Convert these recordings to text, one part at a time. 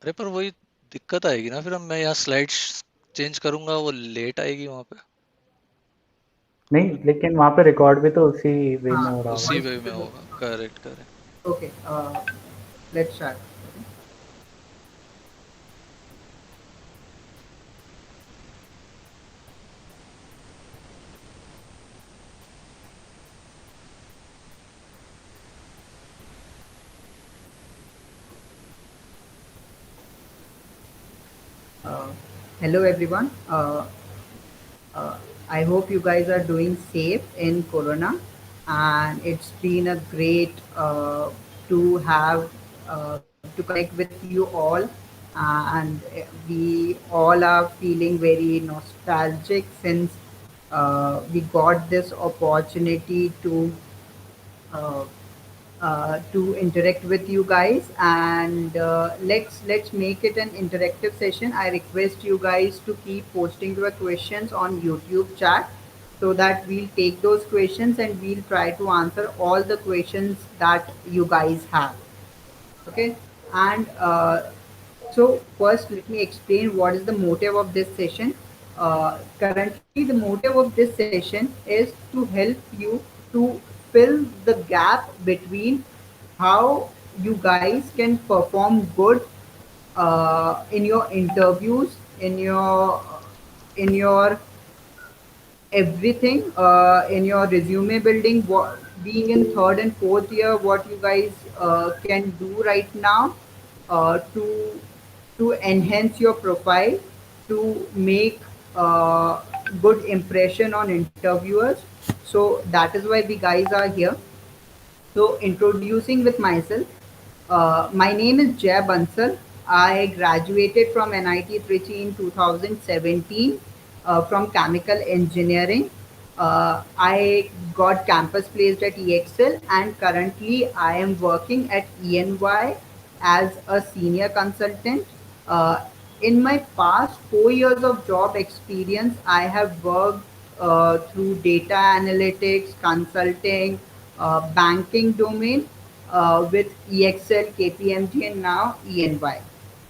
अरे पर वही दिक्कत आएगी ना, फिर अब मैं यहाँ स्लाइड्स चेंज करूंगा, वो लेट आएगी वहां पे। नहीं, लेकिन वहाँ पे रिकॉर्ड भी तो उसी वे में हाँ, हो रहा होगा उसी ना। वॉइस वे में भी तो होगा, correct correct. Okay. Let's start. Hello everyone. I hope you guys are doing safe in Corona, and it's been a great to have to connect with you all, and we all are feeling very nostalgic since we got this opportunity uh, to interact with you guys, and let's make it an interactive session. I request you guys to keep posting your questions on YouTube chat so that we'll take those questions and we'll try to answer all the questions that you guys have. Okay. And so first let me explain what is the motive of this session. Currently the motive of this session is to help you to fill the gap between how you guys can perform good in your interviews, in your everything in your resume building, being in third and fourth year, what you guys can do right now to enhance your profile, to make good impression on interviewers. So that is why we guys are here. So, introducing with myself, my name is Jay Bansal. I graduated from NIT Trichy in 2017 from chemical engineering. I got campus placed at EXL, and currently I am working at ENY as a senior consultant. Uh, in my past 4 years of job experience, I have worked through data analytics, consulting, banking domain with EXL, KPMG, and now ENY.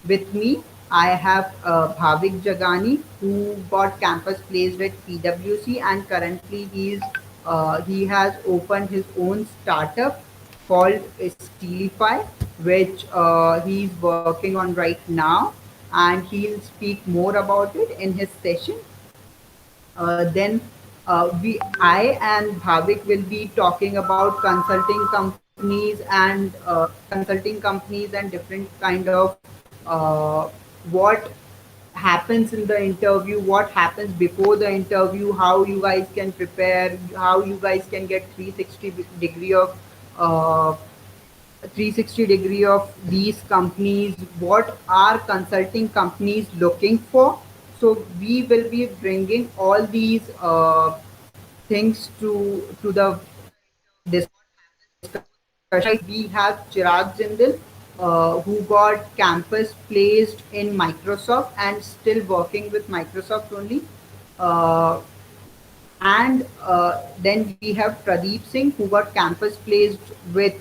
With me, I have Bhavik Jagani, who got campus placed at PwC, and currently he has opened his own startup called Steelify, which he's working on right now, and he'll speak more about it in his session. Then I and Bhavik will be talking about consulting companies and different kind of what happens in the interview, what happens before the interview, how you guys can prepare, how you guys can get 360 degree of uh, 360 degree of these companies, what are consulting companies looking for. So we will be bringing all these things to the discussion. In my side, we have Chirag Jindal, who got campus placed in Microsoft and still working with Microsoft only. Uh, and then we have Pradeep Singh, who got campus placed with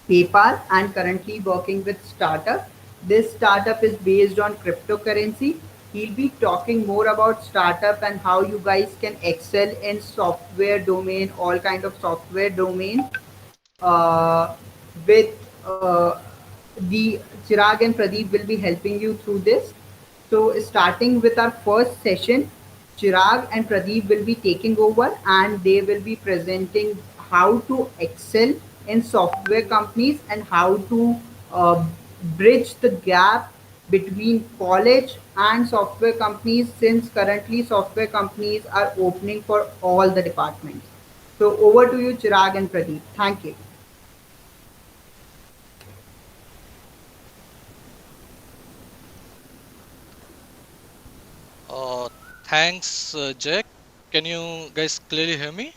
PayPal and currently working with startup. This startup is based on cryptocurrency. He'll be talking more about startup and how you guys can excel in software domain, all kind of software domains. Uh, with the Chirag and Pradeep will be helping you through this. So starting with our first session, Chirag and Pradeep will be taking over and they will be presenting how to excel in software companies and how to uh, bridge the gap between college and software companies, since currently software companies are opening for all the departments. So over to you, Chirag and Pradeep. Thank you. Uh, Thanks, Jack. Can you guys clearly hear me?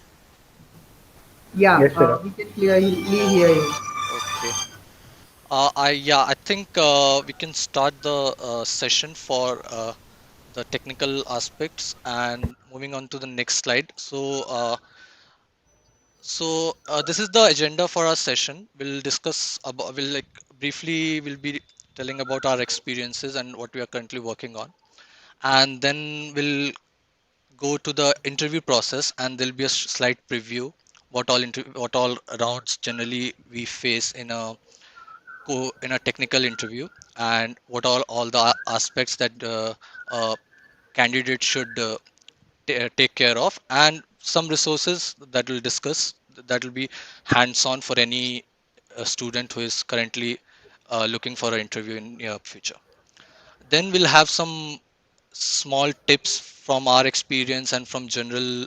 Yeah, Yes, sir. we can clearly hear Okay, you. okay. I think we can start the session for the technical aspects and moving on to the next slide. This is the agenda for our session. We'll discuss about, we'll like briefly, we'll be telling about our experiences and what we are currently working on. And then we'll go to the interview process, and there'll be a slight preview what all rounds generally we face in a in a technical interview, and what all the aspects that uh, candidate should take care of, and some resources that we'll discuss that will be hands-on for any student who is currently looking for an interview in near future. Then we'll have some small tips from our experience and from general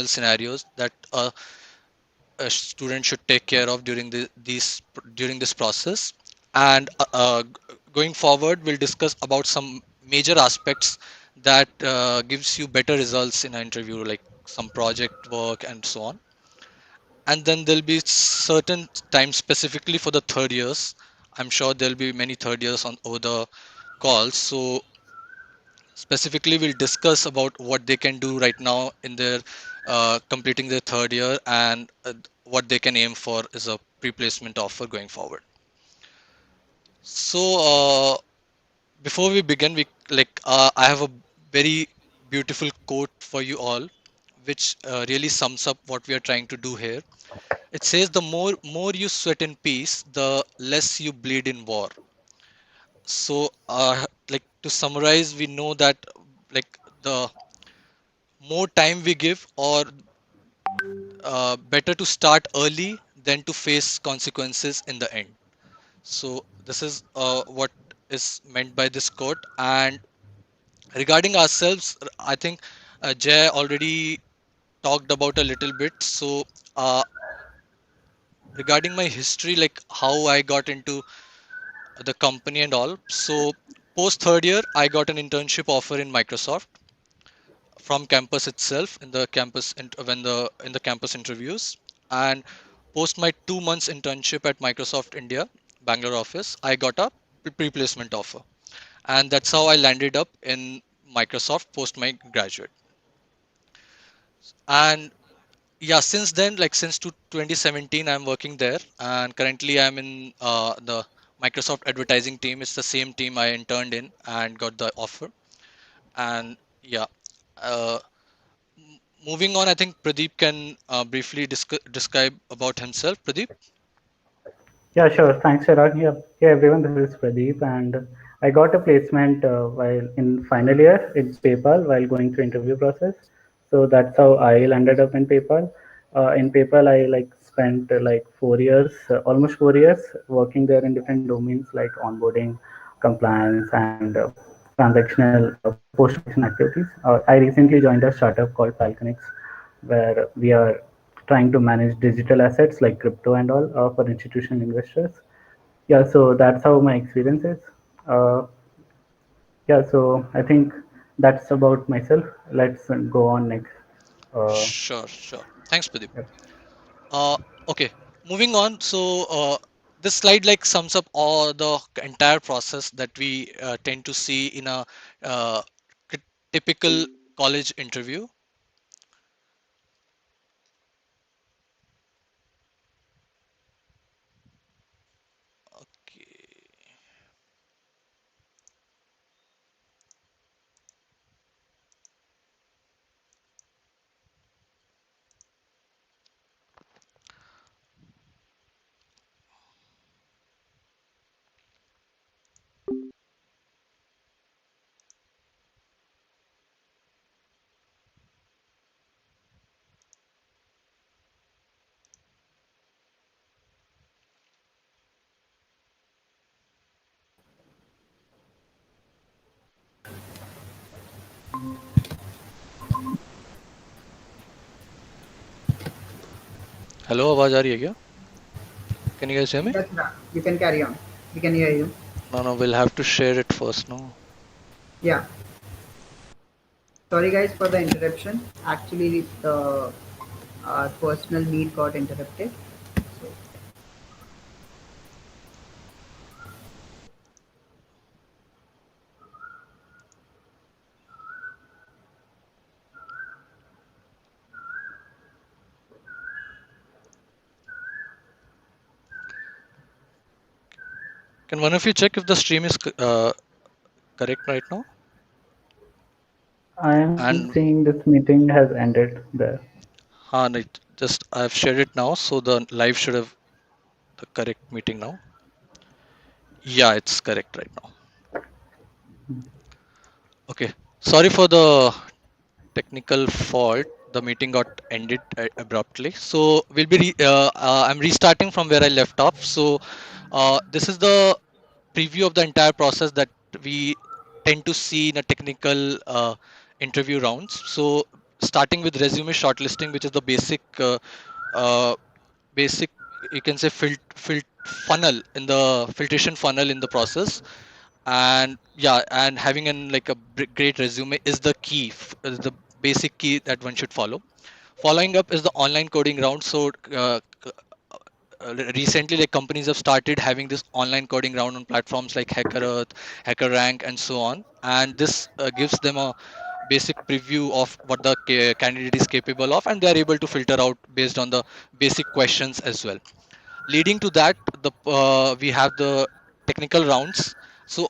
scenarios that a student should take care of during this process. And going forward, we'll discuss about some major aspects that gives you better results in an interview, like some project work and so on. And then there'll be certain time specifically for the third years. I'm sure there'll be many third years on over the calls. So specifically, we'll discuss about what they can do right now in their completing their third year, and what they can aim for is a pre-placement offer going forward. So before we begin, I have a very beautiful quote for you all, which really sums up what we are trying to do here. It says, "The more you sweat in peace, the less you bleed in war." So, like to summarize, we know that like the more time we give, or better to start early than to face consequences in the end. So this is what is meant by this quote. And regarding ourselves, I think Jay already talked about a little bit. So uh, regarding my history, like how I got into the company and all. So post third year, I got an internship offer in Microsoft from campus itself, in the campus when the in the campus interviews. And post my 2 months internship at Microsoft India Bangalore office, I got a pre-placement offer, and that's how I landed up in Microsoft post my graduate. And yeah, since then, like since 2017, I'm working there, and currently I'm in the Microsoft advertising team. It's the same team I interned in and got the offer. And yeah, uh, moving on, I think Pradeep can briefly describe about himself. Pradeep? Yeah, sure. Thanks, Chirag. Yeah, hey everyone, this is Pradeep, and I got a placement while in final year. It's PayPal while going through interview process. So that's how I landed up in PayPal. In PayPal, I like spent like 4 years, almost 4 years, working there in different domains like onboarding, compliance, and transactional post-transaction activities. I recently joined a startup called Falconix, where we are trying to manage digital assets like crypto and all for institutional investors. Yeah, so that's how my experience is. Uh, yeah, so I think that's about myself. Let's go on next. Uh, Sure, sure. Thanks, Pradeep. yep. Uh, okay, moving on. So this slide like sums up all the entire process that we tend to see in a uh, typical college interview. Okay. Hello, आवाज आ रही है क्या? Can you guys hear me? Yes, Ra, you can carry on. We can hear you. No, no, we'll have to share it first. No. Yeah. Sorry, guys, for the interruption. Actually, the our personal meet got interrupted. So, Can one of you check if the stream is correct right now? I am And seeing this meeting has ended there. right, just I've shared it now, so the live should have the correct meeting now. Yeah, it's correct right now. Okay. Sorry for the technical fault. The meeting got ended abruptly. So I'm restarting from where I left off. So this is the preview of the entire process that we tend to see in a technical interview rounds. So starting with resume shortlisting, which is the uh, basic, you can say funnel in the filtration funnel in the process. And yeah, and having an like a great resume is the key, is the basic key that one should follow. Following up is the online coding round. So recently, like, companies have started having this online coding round on platforms like HackerEarth, HackerRank, and so on. And this gives them a basic preview of what the candidate is capable of, and they are able to filter out based on the basic questions as well. Leading to that, the we have the technical rounds. So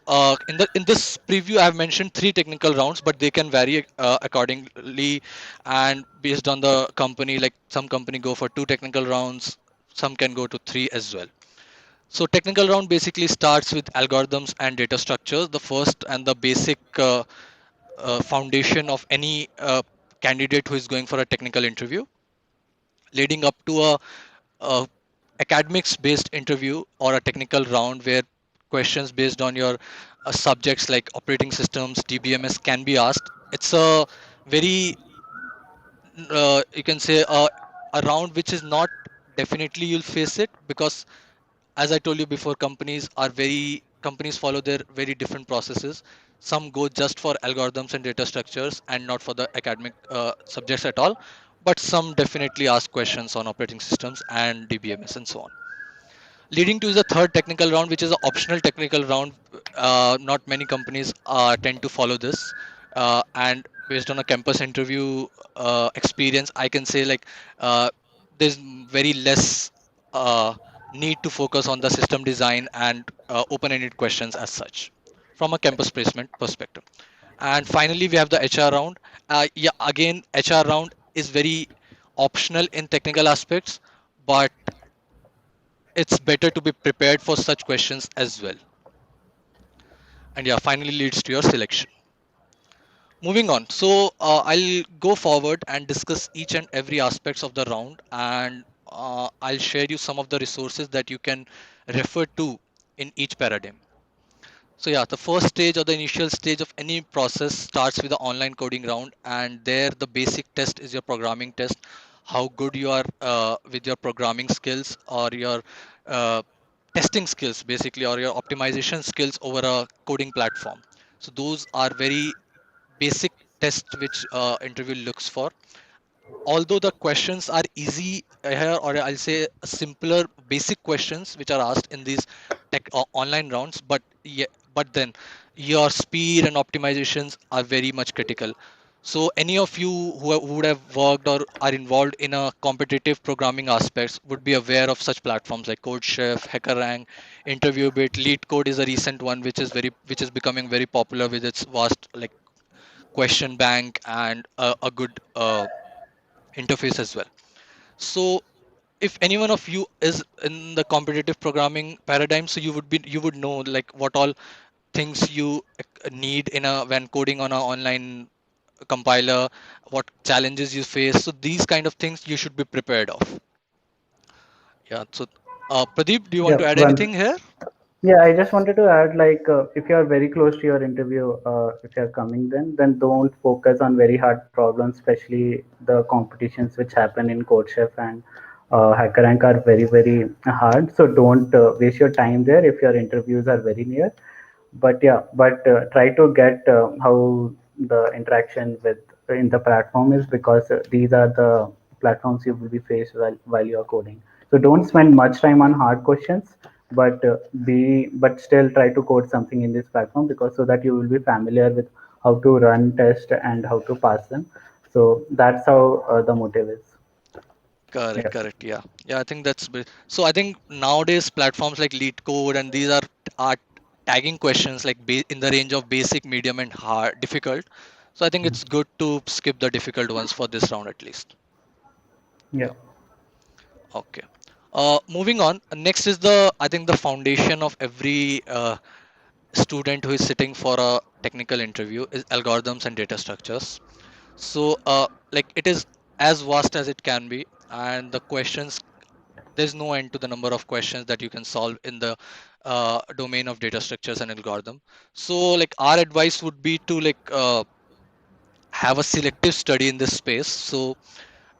in this preview, I have mentioned three technical rounds, but they can vary accordingly and based on the company. Like, some company go for two technical rounds, some can go to three as well. So technical round basically starts with algorithms and data structures, the first and the basic foundation of any candidate who is going for a technical interview, leading up to a academics based interview or a technical round where questions based on your subjects like operating systems, DBMS, can be asked. It's a very you can say a round which is not definitely you'll face it, because as I told you before, companies follow their very different processes. Some go just for algorithms and data structures and not for the academic subjects at all, but some definitely ask questions on operating systems and DBMS and so on. Leading to the third technical round, which is an optional technical round. Not many companies tend to follow this, and based on a campus interview experience, I can say, like, uh, there's very less uh, need to focus on the system design and open-ended questions as such from a campus placement perspective. And finally, we have the HR round. Yeah, again, HR round is very optional in technical aspects, but it's better to be prepared for such questions as well. And yeah, finally leads to your selection. Moving on. So I'll go forward and discuss each and every aspects of the round, and I'll share you some of the resources that you can refer to in each paradigm. So yeah, the first stage or the initial stage of any process starts with the online coding round, and there the basic test is your programming test. How good you are with your programming skills, or your uh, testing skills, basically, or your optimization skills over a coding platform. So those are very basic tests which interview looks for. Although the questions are easy here, or I'll say simpler basic questions which are asked in these tech online rounds, but yeah, but then your speed and optimizations are very much critical. So any of you who would have worked or are involved in a competitive programming aspects would be aware of such platforms like CodeChef, HackerRank, InterviewBit. LeetCode is a recent one which is becoming very popular with its vast, like, question bank and a good interface as well. So if any one of you is in the competitive programming paradigm, so you would know, like, what all things you need in a when coding on an online compiler, what challenges you face. So these kind of things you should be prepared of. Yeah. So Pradeep, do you want Yeah, to add one. anything here? Yeah, I just wanted to add, like, if you are very close to your interview, if you are coming, then don't focus on very hard problems, especially the competitions which happen in CodeChef and HackerRank are very, very hard. So don't waste your time there if your interviews are very near. But yeah, but try to get how the interaction with in the platform is, because these are the platforms you will be faced while you are coding. So don't spend much time on hard questions, but but still try to code something in this platform, because so that you will be familiar with how to run test and how to pass them. So that's how the motive is. Correct, Yeah. correct. Yeah, yeah. I think so. I think nowadays platforms like LeetCode and these are tagging questions like in the range of basic, medium, and hard, difficult. So I think it's good to skip the difficult ones for this round at least. Yeah. Yeah. Okay. Moving on. Next is the I think the foundation of every student who is sitting for a technical interview is algorithms and data structures. So like it is as vast as it can be, and the questions, there's no end to the number of questions that you can solve in the domain of data structures and algorithm. So like our advice would be to have a selective study in this space. So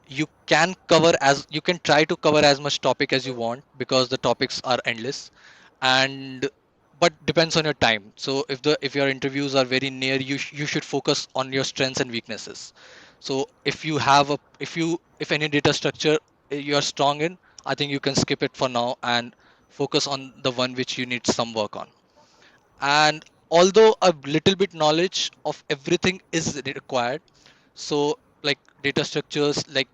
you can try to cover as much topic as you want because the topics are endless, and but depends on your time. So if your interviews are very near, you should focus on your strengths and weaknesses. So if any data structure you are strong in, I think you can skip it for now and focus on the one which you need some work on. And although a little bit knowledge of everything is required, so like data structures like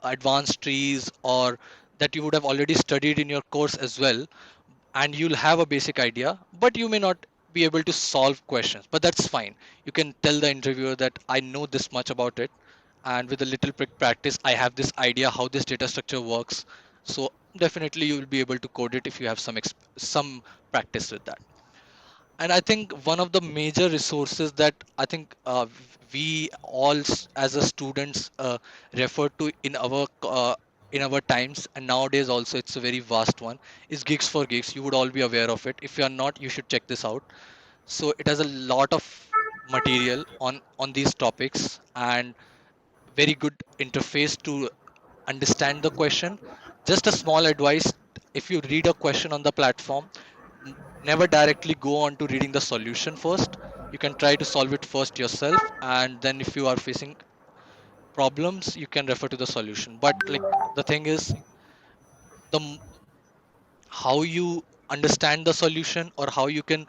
advanced trees or that you would have already studied in your course as well, and you'll have a basic idea, but you may not be able to solve questions, but that's fine. You can tell the interviewer that I know this much about it, and with a little practice I have this idea how this data structure works. So definitely you will be able to code it if you have some practice with that. And I think one of the major resources that I think we all as a students refer to in our times, and nowadays also it's a very vast one, is Gigs for Gigs. You would all be aware of it. If you are not, you should check this out. So it has a lot of material on these topics and very good interface to understand the question. Just a small advice: if you read a question on the platform, never directly go on to reading the solution first. You can try to solve it first yourself, and then if you are facing problems, you can refer to the solution. But like the thing is, the how you understand the solution or how you can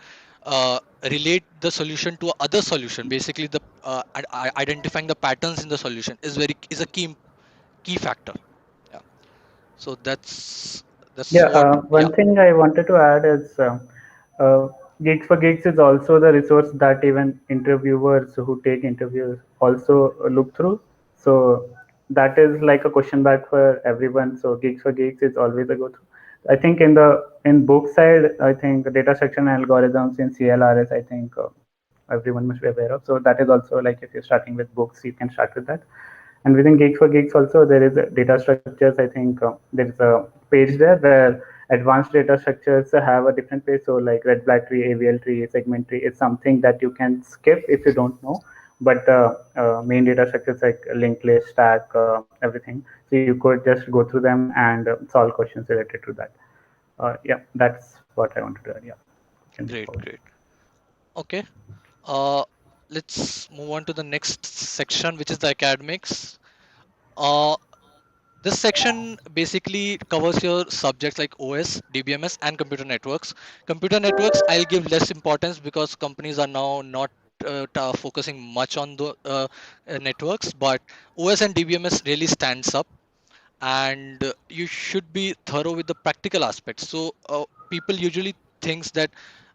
relate the solution to other solution, basically the identifying the patterns in the solution is a key factor. Yeah. So that's Yeah, what. Yeah. one thing I wanted to add is Gigs for Gigs is also the resource that even interviewers who take interviews also look through. So that is like a question bag for everyone. So Gigs for Gigs is always a go through. I think in book side, I think the data structure and algorithms in CLRS, I think everyone must be aware of. So that is also like if you're starting with books, you can start with that. And within Gigs for Gigs also, there is data structures. I think there is a page there where advanced data structures have a different page. So like red black tree, AVL tree, segment tree is something that you can skip if you don't know. But main data structures like linked list, stack, everything. So you could just go through them and solve questions related to that. Yeah, that's what I wanted to add. Yeah, you can move Great, forward. great. Okay. Uh, let's move on to the next section, which is the academics. Uh, this section basically covers your subjects like OS, DBMS, and computer networks. Computer networks, I'll give less importance because companies are now not focusing much on the networks, but OS and DBMS really stands up, and you should be thorough with the practical aspects. So people usually thinks that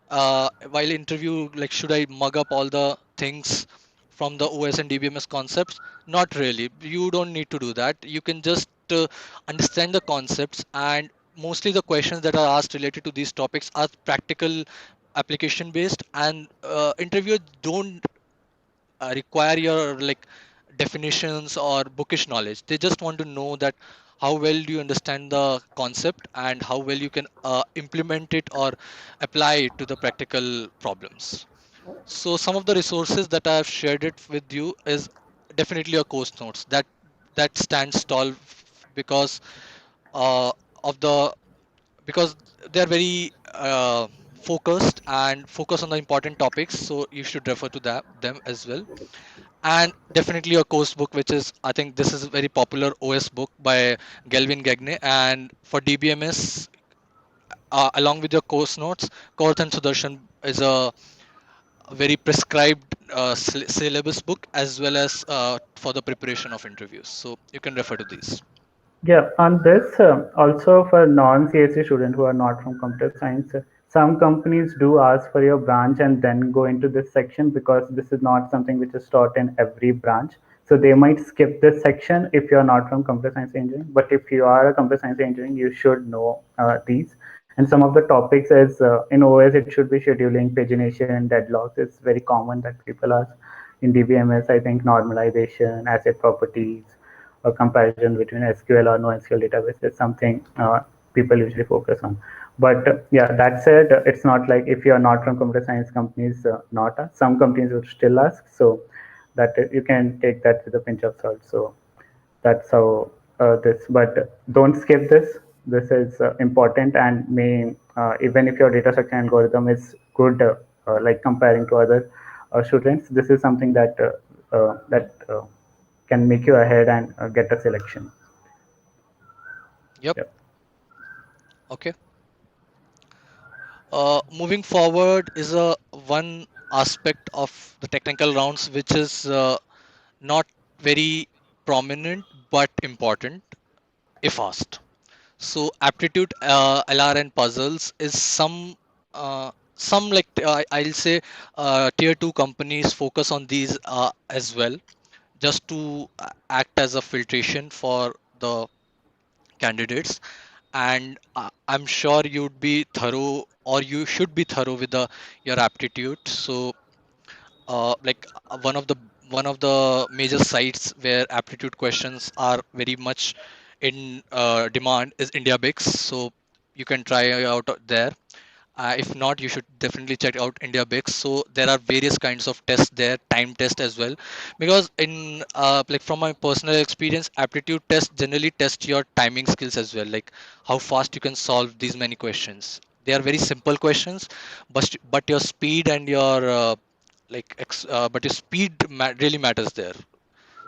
while interview, like should I mug up all the things from the OS and DBMS concepts? Not really. You don't need to do that. You can just understand the concepts, and mostly the questions that are asked related to these topics are practical, application based, and interviewers don't require your like definitions or bookish knowledge. They just want to know that how well do you understand the concept and how well you can implement it or apply it to the practical problems. So some of the resources that I have shared it with you is definitely a course notes that stands tall because uh, of the because they are very focused and focus on the important topics, so you should refer to them as well. And definitely a course book, which is, I think this is a very popular OS book by Gelvin Gagne. And for DBMS, along with your course notes, Kaurth and Sudarshan is a very prescribed syllabus book as well as for the preparation of interviews, so you can refer to these. Yeah, on this, also for non-CSE students who are not from computer science, some companies do ask for your branch and then go into this section because this is not something which is taught in every branch. So they might skip this section if you're not from computer science engineering. But if you are a computer science engineering, you should know these. And some of the topics is in OS, it should be scheduling, pagination, deadlocks. It's very common that people ask. In DBMS, I think normalization, asset properties, a comparison between SQL or NoSQL database is something people usually focus on. But yeah, that said, it's not like if you are not from computer science companies, not ask. Some companies would still ask. So that you can take that with a pinch of salt. So that's how this, but don't skip this. This is important and may, even if your data structure algorithm is good, like comparing to other students, this is something that can make you ahead and get a selection. Yep. Yep. Okay. Moving forward is a one aspect of the technical rounds which is not very prominent but important if asked. So aptitude LR and puzzles is some like I'll say tier two companies focus on these as well, just to act as a filtration for the candidates. And I'm sure you'd be thorough, or you should be thorough with your aptitude. So one of the major sites where aptitude questions are very much in demand is IndiaBix. So you can try out there. If not, you should definitely check out IndiaBix. So there are various kinds of tests there, time test as well. Because in like from my personal experience, aptitude tests generally test your timing skills as well, like how fast you can solve these many questions. They are very simple questions, but your speed and your but your speed really matters there.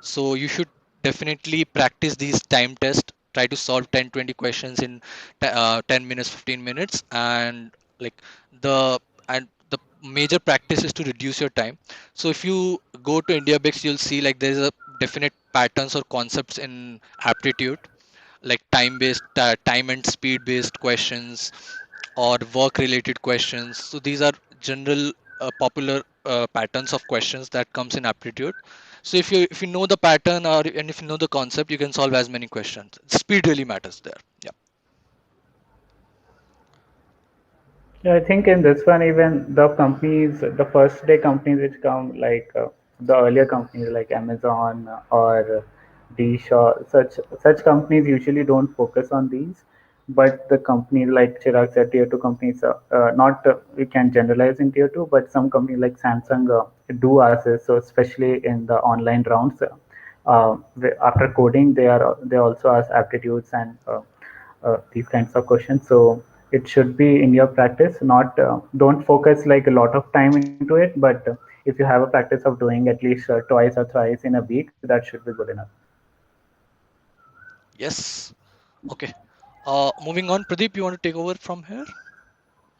So you should definitely practice these time tests. Try to solve 10-20 questions in 10 minutes, 15 minutes, and like the the major practice is to reduce your time. So if you go to IndiaBix, you'll see like there is a definite patterns or concepts in aptitude, like time and speed based questions or work related questions. So these are general popular patterns of questions that comes in aptitude. So if you know the pattern, or and if you know the concept, you can solve as many questions. Speed really matters there. Yeah. Yeah, I think in this one, even the companies, the first day companies which come, like the earlier companies like Amazon or Dish or such companies usually don't focus on these. But the companies like Chirag said, tier two companies, not we can generalize in tier two, but some companies like Samsung do ask this. So especially in the online rounds, after coding, they also ask aptitudes and these kinds of questions. So it should be in your practice. Not don't focus like a lot of time into it, but if you have a practice of doing at least twice or thrice in a week, that should be good enough. Yes. Okay. Moving on, Pradeep, you want to take over from here?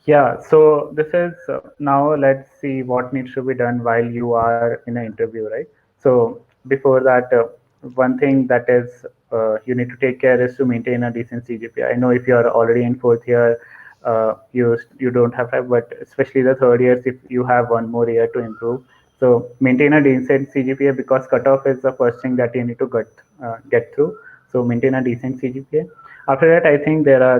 Yeah, so this is now let's see what needs to be done while you are in an interview, right? So before that, one thing that is you need to take care is to maintain a decent CGPA. I know if you are already in fourth year, you don't have time, but especially the third years, if you have one more year to improve. So maintain a decent CGPA because cutoff is the first thing that you need to get through. So maintain a decent CGPA. After that, I think there are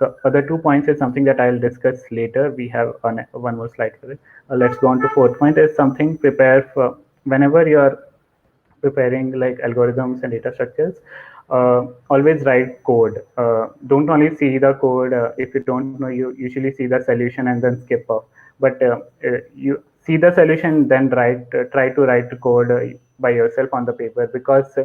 the other 2 points is something that I'll discuss later. We have one more slide for it. Let's go on to fourth point is something prepare for whenever you're preparing like algorithms and data structures. Always write code. Don't only see the code. If you don't know, you usually see the solution and then skip off. But you see the solution, then try to write the code by yourself on the paper because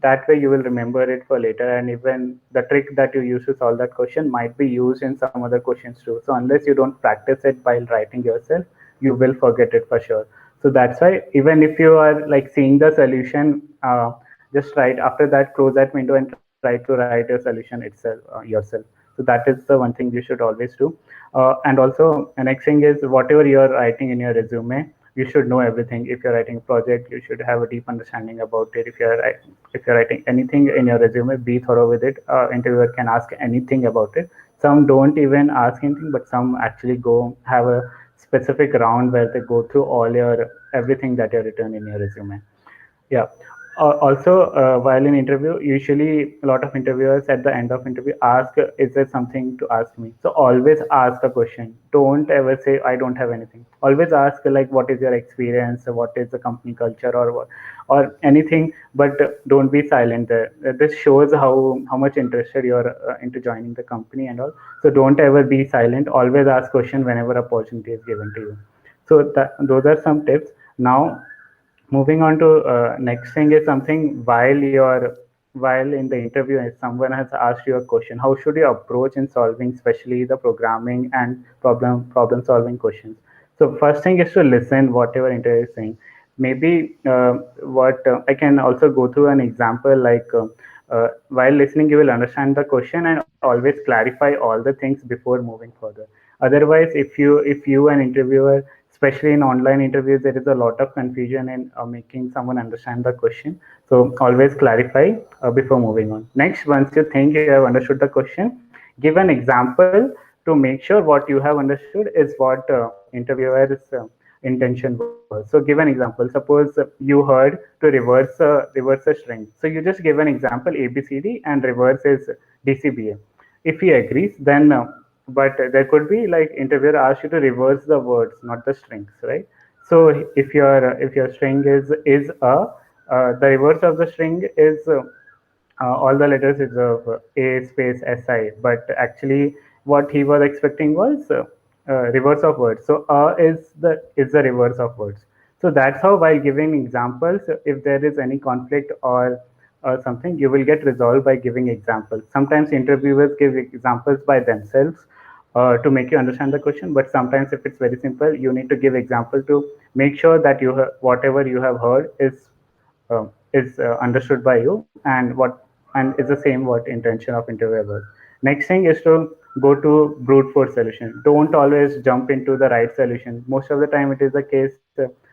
that way you will remember it for later. And even the trick that you use to solve that question might be used in some other questions too. So unless you don't practice it while writing yourself, you will forget it for sure. So that's why even if you are like seeing the solution, just write after that, close that window and try to write your solution itself yourself. So that is the one thing you should always do. And also, the next thing is whatever you are writing in your resume, you should know everything. If you're writing a project, you should have a deep understanding about it. If you're writing anything in your resume, be thorough with it. Interviewer can ask anything about it. Some don't even ask anything, but some actually go have a specific round where they go through all your everything that you written in your resume. Yeah. Also, while in interview, usually a lot of interviewers at the end of interview ask, "Is there something to ask me?" So always ask a question. Don't ever say, "I don't have anything." Always ask like, "What is your experience? What is the company culture, or what, or anything?" But don't be silent there. This shows how much interested you are into joining the company and all. So don't ever be silent. Always ask question whenever opportunity is given to you. So those are some tips. Now moving on to next thing is something while in the interview if someone has asked you a question, how should you approach in solving especially the programming and problem solving questions. So first thing is to listen whatever interviewer is saying. Maybe what I can also go through an example like while listening you will understand the question and always clarify all the things before moving further. Otherwise, if you an interviewer, especially in online interviews, there is a lot of confusion in making someone understand the question. So always clarify before moving on. Next, once you think you have understood the question, give an example to make sure what you have understood is what interviewer's intention was. So give an example. Suppose you heard to reverse a string. So you just give an example ABCD and reverse is DCBA. If he agrees, then but there could be like interviewer asks you to reverse the words, not the strings, right? So if your string is the reverse of the string is all the letters is of A space SI, but actually what he was expecting was reverse of words. So is the reverse of words. So that's how while giving examples, if there is any conflict or something, you will get resolved by giving examples. Sometimes interviewers give examples by themselves to make you understand the question, but sometimes if it's very simple, you need to give example to make sure that whatever you have heard is understood by you and is the same what intention of interviewer was. Next thing is to go to brute force solution. Don't always jump into the right solution. Most of the time it is the case.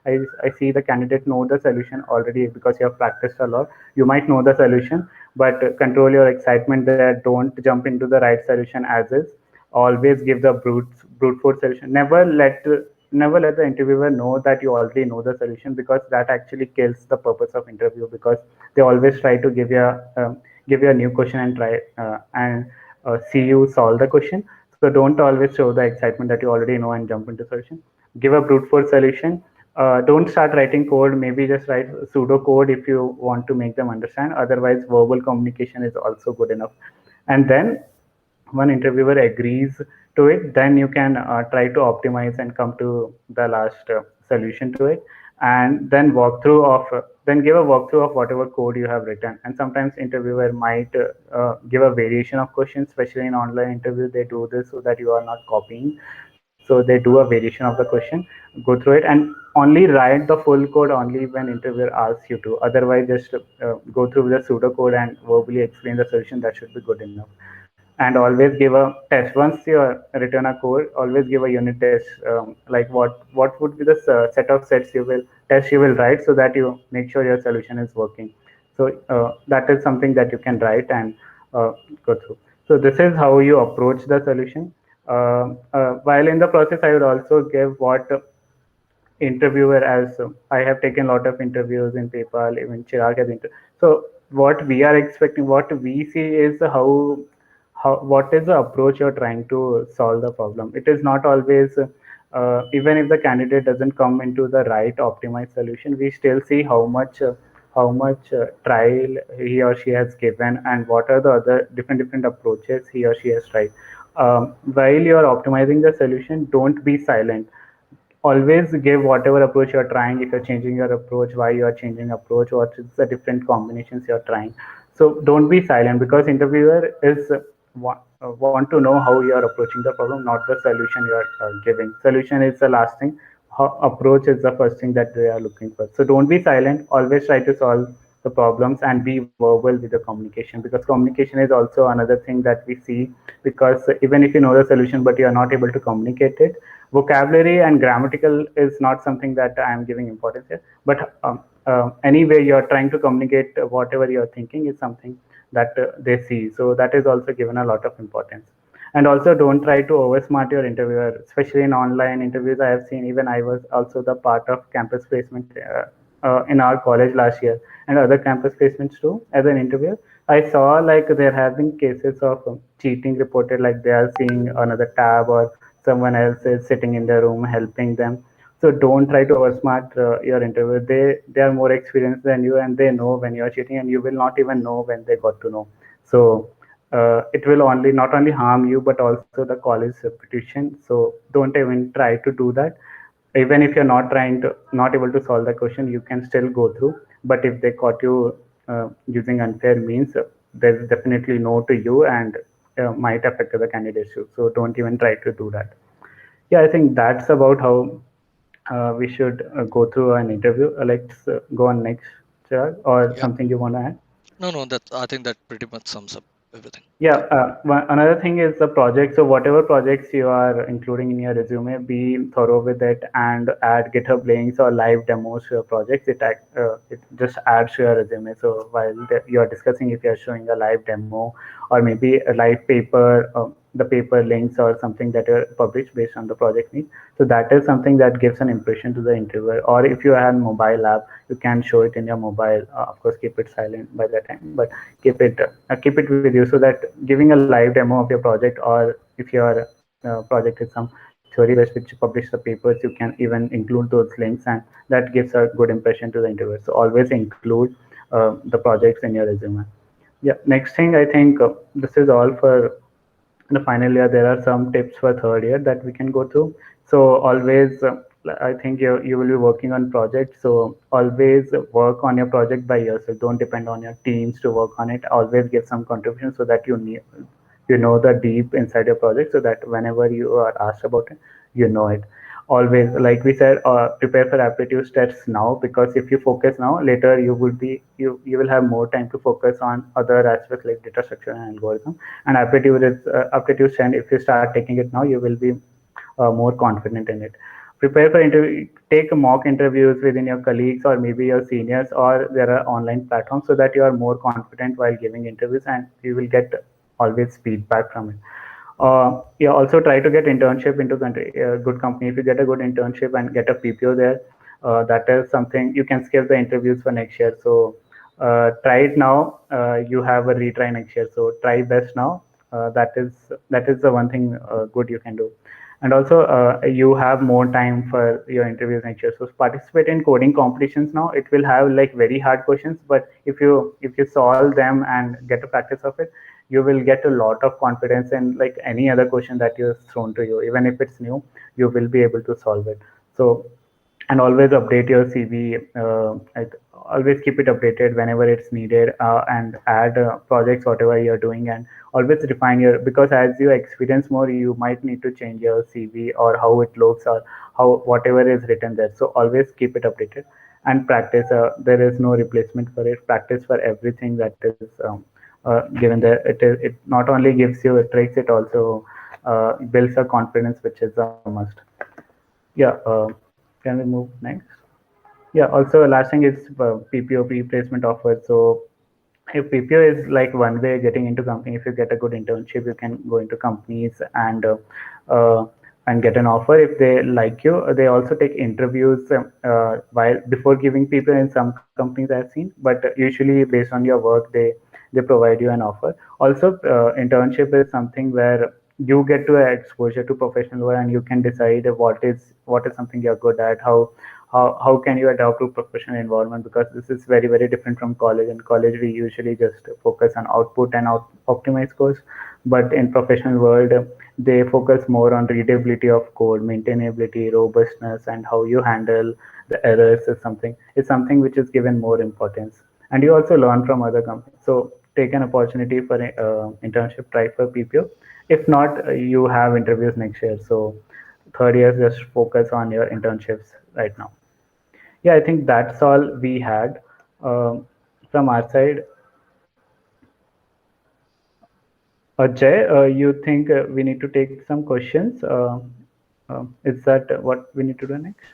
I see the candidate know the solution already because you have practiced a lot. You might know the solution, but control your excitement there. Don't jump into the right solution as is. Always give the brute force solution. Never let the interviewer know that you already know the solution, because that actually kills the purpose of interview, because they always try to give you a new question and try and see you solve the question. So don't always show the excitement that you already know and jump into solution. Give a brute force solution. Don't start writing code. Maybe just write pseudo code if you want to make them understand. Otherwise, verbal communication is also good enough. And then one interviewer agrees to it, then you can try to optimize and come to the last solution to it, and then give a walkthrough of whatever code you have written. And sometimes interviewer might give a variation of questions, especially in online interview. They do this so that you are not copying. So they do a variation of the question, go through it, and only write the full code only when interviewer asks you to. Otherwise, just go through the pseudocode and verbally explain the solution. That should be good enough. And always give a test once you return a code. Always give a unit test, like what would be the set of sets you will write, so that you make sure your solution is working. So that is something that you can write and go through. So this is how you approach the solution. While in the process, I would also give what interviewer, as I have taken a lot of interviews in PayPal, even Chirag has so what we are expecting, what we see is how what is the approach you're trying to solve the problem. It is not always even if the candidate doesn't come into the right optimized solution, we still see how much trial he or she has given, and what are the other different approaches he or she has tried. While you are optimizing the solution, don't be silent. Always give whatever approach you're trying. If you're changing your approach, why you are changing approach, what is the different combinations you're trying. So don't be silent, because interviewer is want to know how you are approaching the problem, not the solution you are giving. Solution is the last thing. Approach is the first thing that they are looking for. So don't be silent. Always try to solve the problems and be verbal with the communication, because communication is also another thing that we see, because even if you know the solution but you are not able to communicate it, vocabulary and grammatical is not something that I am giving importance here, but anyway you are trying to communicate whatever you are thinking is something that they see, so that is also given a lot of importance. And also don't try to oversmart your interviewer, especially in online interviews. I have seen, even I was also the part of campus placement in our college last year, and other campus placements too. As an interviewer, I saw like there have been cases of cheating reported, like they are seeing another tab or someone else is sitting in their room helping them. So don't try to oversmart your interviewer. They are more experienced than you, and they know when you are cheating, and you will not even know when they got to know. So it will only not only harm you but also the college reputation. So don't even try to do that. Even if you're not able to solve the question, you can still go through. But if they caught you using unfair means, there's definitely no to you, and might affect the candidates too. So don't even try to do that. Yeah, I think that's about how we should go through an interview. Let's go on next, Chirag, or Yeah. something you want to add. No, no, that I think that pretty much sums up everything. Yeah, another thing is the project. So whatever projects you are including in your resume, be thorough with it and add GitHub links or live demos to your projects. It just adds to your resume. So while you are discussing, if you are showing a live demo or maybe a live paper, the paper links or something that are published based on the project need. So that is something that gives an impression to the interviewer. Or if you have mobile app, you can show it in your mobile. Of course, keep it silent by that time, but keep it with you, so that giving a live demo of your project, or if your project is some theory based which you publish the papers, you can even include those links, and that gives a good impression to the interviewer. So always include the projects in your resume. Yeah, next thing, I think this is all for in the final year. There are some tips for third year that we can go through. So always I think you will be working on projects, so always work on your project by yourself. Don't depend on your teams to work on it. Always give some contribution, so that you know the deep inside your project, so that whenever you are asked about it, you know it. Always, like we said, prepare for aptitude tests now, because if you focus now, later you will have more time to focus on other aspects like data structure and algorithm. And aptitude stand, if you start taking it now, you will be more confident in it. Prepare for interview. Take mock interviews within your colleagues or maybe your seniors, or there are online platforms, so that you are more confident while giving interviews, and you will get always feedback from it. Yeah, also try to get internship into good company. If you get a good internship and get a PPO there, that is something you can skip the interviews for next year. So try it now. You have a retry next year. So try best now. That is the one thing good you can do. And also you have more time for your interviews next year. So participate in coding competitions now. It will have like very hard questions, but if you solve them and get a practice of it, you will get a lot of confidence in like any other question that is thrown to you. Even if it's new, you will be able to solve it. So, and always update your CV. Always keep it updated whenever it's needed, and add projects whatever you're doing, and always refine your, because as you experience more, you might need to change your CV or how it looks, or how whatever is written there. So always keep it updated and practice. There is no replacement for it. Practice for everything that is given there. It not only gives you tricks, it also builds a confidence, which is a must. Yeah. Can we move next? Yeah. Also, last thing is PPO, pre-placement offer. So if PPO is like one way getting into company, if you get a good internship, you can go into companies uh, and get an offer. If they like you, they also take interviews while before giving PPO in some companies I've seen. But usually based on your work, they provide you an offer. Also, internship is something where you get to exposure to professional world, and you can decide what is something you're good at. How can you adapt to professional environment, because this is very very different from college. In college we usually just focus on output and optimize scores, but in professional world they focus more on readability of code, maintainability, robustness, and how you handle the errors is something which is given more importance. And you also learn from other companies. So take an opportunity for internship, try for PPO. If not, you have interviews next year. So third year, just focus on your internships right now. Yeah, I think that's all we had. Um, from our side. Jay, you think we need to take some questions? Is that what we need to do next?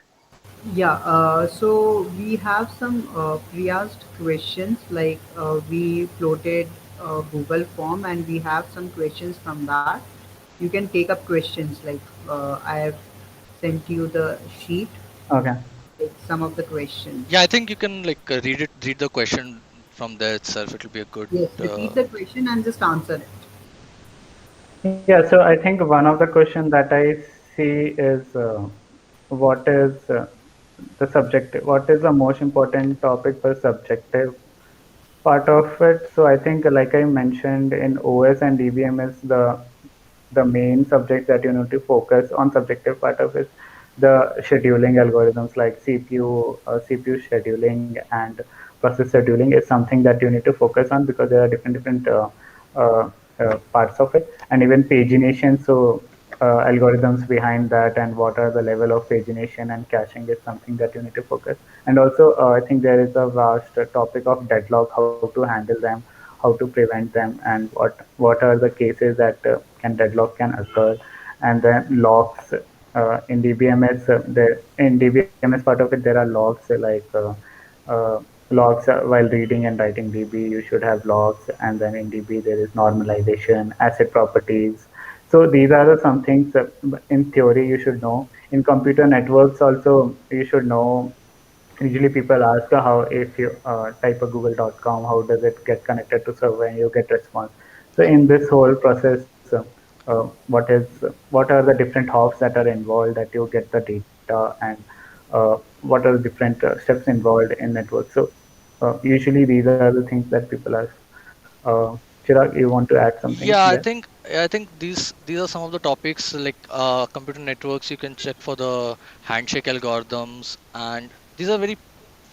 Yeah, so we have some pre-asked questions, like we floated Google form and we have some questions from that. You can take up questions, like I have sent you the sheet, Okay. like some of the questions. Yeah, I think you can like read the question from there itself. It will be a good. Yes, repeat the question and just answer it. Yeah, so I think one of the question that I see is what is the subjective, what is the most important topic for subjective part of it. So I think, like I mentioned, in OS and DBMS, the main subject that you need to focus on subjective part of is the scheduling algorithms like CPU scheduling and process scheduling is something that you need to focus on because there are different uh, parts of it, and even pagination. So algorithms behind that and what are the level of pagination and caching is something that you need to focus. And also, I think there is a vast topic of deadlock, how to handle them, how to prevent them, and what are the cases that can deadlock can occur, and then logs in DBMS. In DBMS part of it, there are logs uh, logs while reading and writing DB. You should have logs, and then in DB there is normalization, asset properties. So these are the some things in theory you should know. In computer networks also you should know. Usually people ask how if you type a google.com, how does it get connected to server and you get response. So in this whole process, what is what are the different hops that are involved that you get the data, and what are the different steps involved in network. So usually these are the things that people ask. Chirag, you want to add something Yeah, there? I think these are some of the topics like computer networks. You can check for the handshake algorithms, and these are very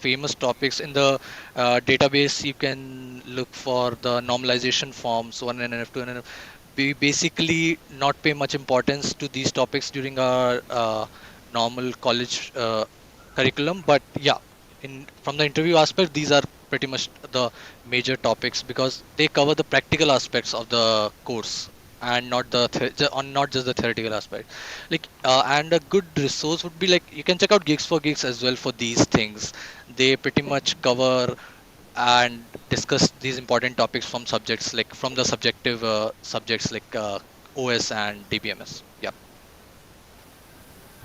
famous topics in the database. You can look for the normalization forms 1NF, 2NF. We basically not pay much importance to these topics during our normal college curriculum, but yeah, in from the interview aspect, these are pretty much the major topics because they cover the practical aspects of the course and not on not just the theoretical aspect. Like and a good resource would be like you can check out Gigs for Gigs as well for these things. They pretty much cover and discuss these important topics from subjects like from the subjective subjects like OS and DBMS. Yeah.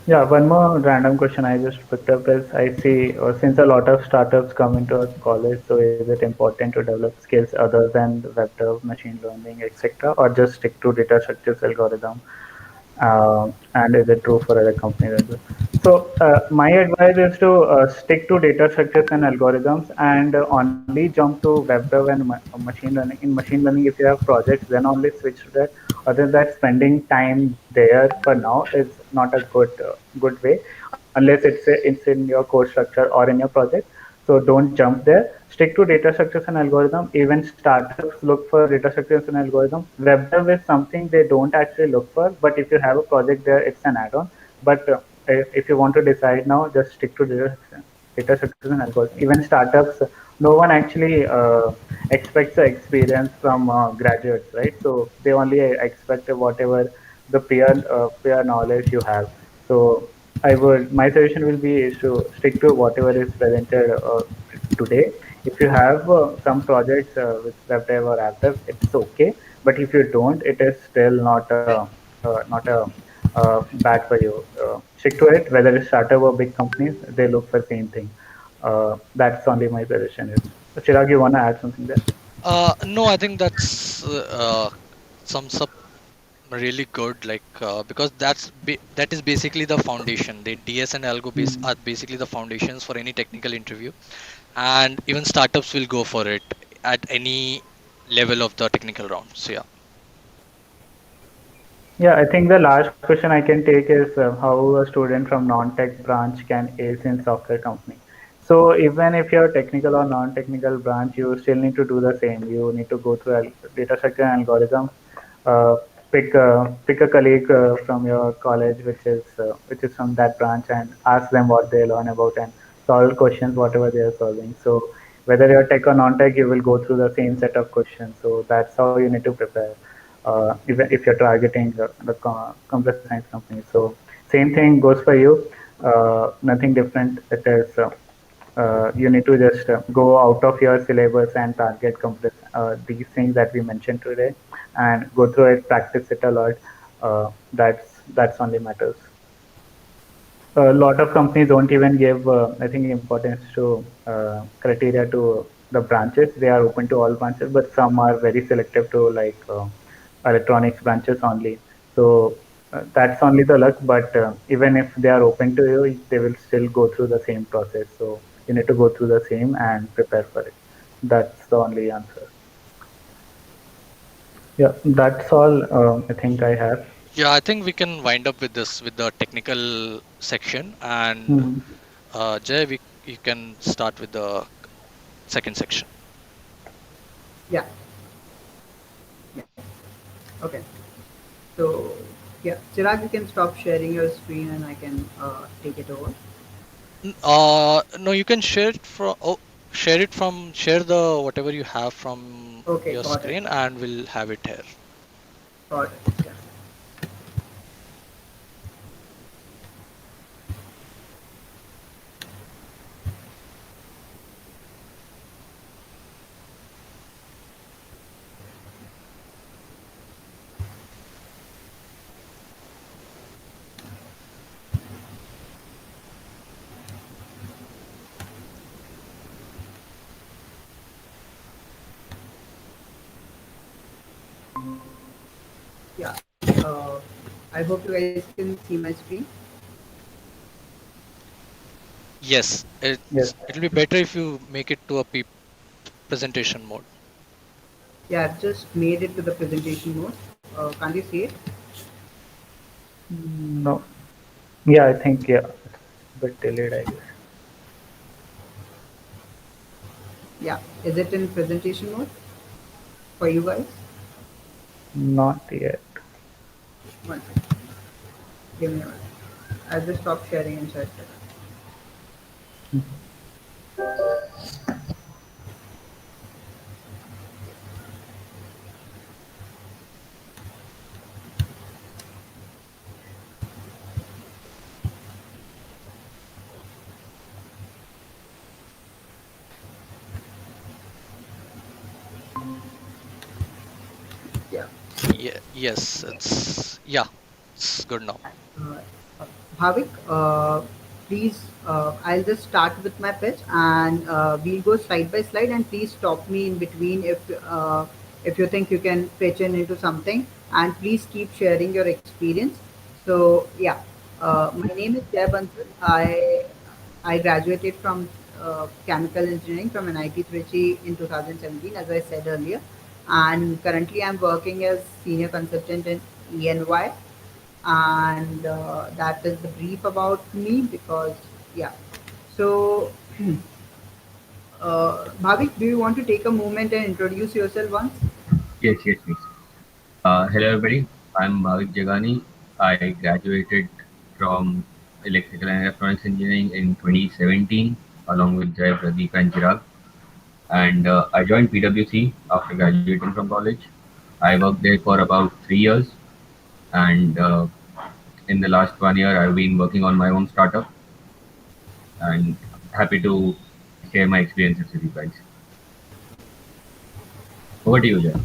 Yeah, one more random question I just picked up is I see since a lot of startups come into a college, so is it important to develop skills other than web dev, machine learning, etc., or just stick to data structures algorithm? And is it true for other companies as well? So my advice is to stick to data structures and algorithms, and only jump to web dev and machine learning. In machine learning, if you have projects, then only switch to that. Other than that, spending time there for now is not a good way, unless it's in your core structure or in your project. So don't jump there. Stick to data structures and algorithm. Even startups look for data structures and algorithm. Web dev is something they don't actually look for, but if you have a project there, it's an add-on. But if you want to decide now, just stick to data structures and algorithms. Even startups, no one actually expects the experience from graduates, right? So they only expect whatever the prior knowledge you have. So my suggestion will be is to stick to whatever is presented today. If you have some projects with WebDev or AppDev, it's okay. But if you don't, it is still not a bad for you. Stick to it. Whether it's startup or big companies, they look for same thing. That's only my suggestion is. Chirag, you wanna add something there? No, I think that's sums up really good like because that is basically the foundation. The DS and algo base Mm. are basically the foundations for any technical interview, and even startups will go for it at any level of the technical round. So yeah. Yeah, I think the last question I can take is how a student from non-tech branch can ace in software company. So even if you're technical or non-technical branch, you still need to do the same. You need to go through data structure and algorithms. Uh, pick a colleague from your college which is from that branch and ask them what they learn about and solve questions whatever they are solving. So whether you're tech or non-tech, you will go through the same set of questions. So that's how you need to prepare, even if you're targeting the computer science company. So same thing goes for you. Nothing different. It is. You need to just go out of your syllabus and target these things that we mentioned today, and go through it, practice it a lot. That's only matters. A lot of companies don't even give, I think, importance to criteria to the branches. They are open to all branches, but some are very selective to like electronics branches only. So that's only the luck. But even if they are open to you, they will still go through the same process. So you need to go through the same and prepare for it. That's the only answer. Yeah, that's all. I think I have. Yeah, I think we can wind up with this with the technical section, and Mhm. Jay, you can start with the second section. Yeah, yeah. Okay. So yeah, Chirag, you can stop sharing your screen and I can take it over. No, you can share it from share the whatever you have from Okay, your got it. screen, and we'll have it here. Got it. Yeah. Yeah. I hope you guys can see my screen. Yes, Yes. it'll be better if you make it to a presentation mode. Yeah, I've just made it to the presentation mode. Can't you see it? No. Yeah, I think yeah, it's a bit delayed, I guess. Yeah. Is it in presentation mode for you guys? Not yet. One second. Give me a minute. I'll just stop sharing and share it. Yeah. Yeah, yes, it's good now. Uh, Bhavik, please, I'll just start with my pitch and we'll go slide by slide and please stop me in between if you think you can pitch in into something and please keep sharing your experience. So yeah, my name is Jay Bansal. I graduated from chemical engineering from NIT Trichy in 2017, as I said earlier, and currently I'm working as senior consultant in ENY, and that is the brief about me because yeah. So Bhavik, do you want to take a moment and introduce yourself once? Yes, yes, yes. Hello, everybody. I'm Bhavik Jagani. I graduated from Electrical and Electronics Engineering in 2017, along with Jai, Pradeep, and Chirag. And I joined PwC after graduating from college. I worked there for about 3 years, and in the last 1 year, I've been working on my own startup. And happy to share my experiences with you guys. Over to you, Jai.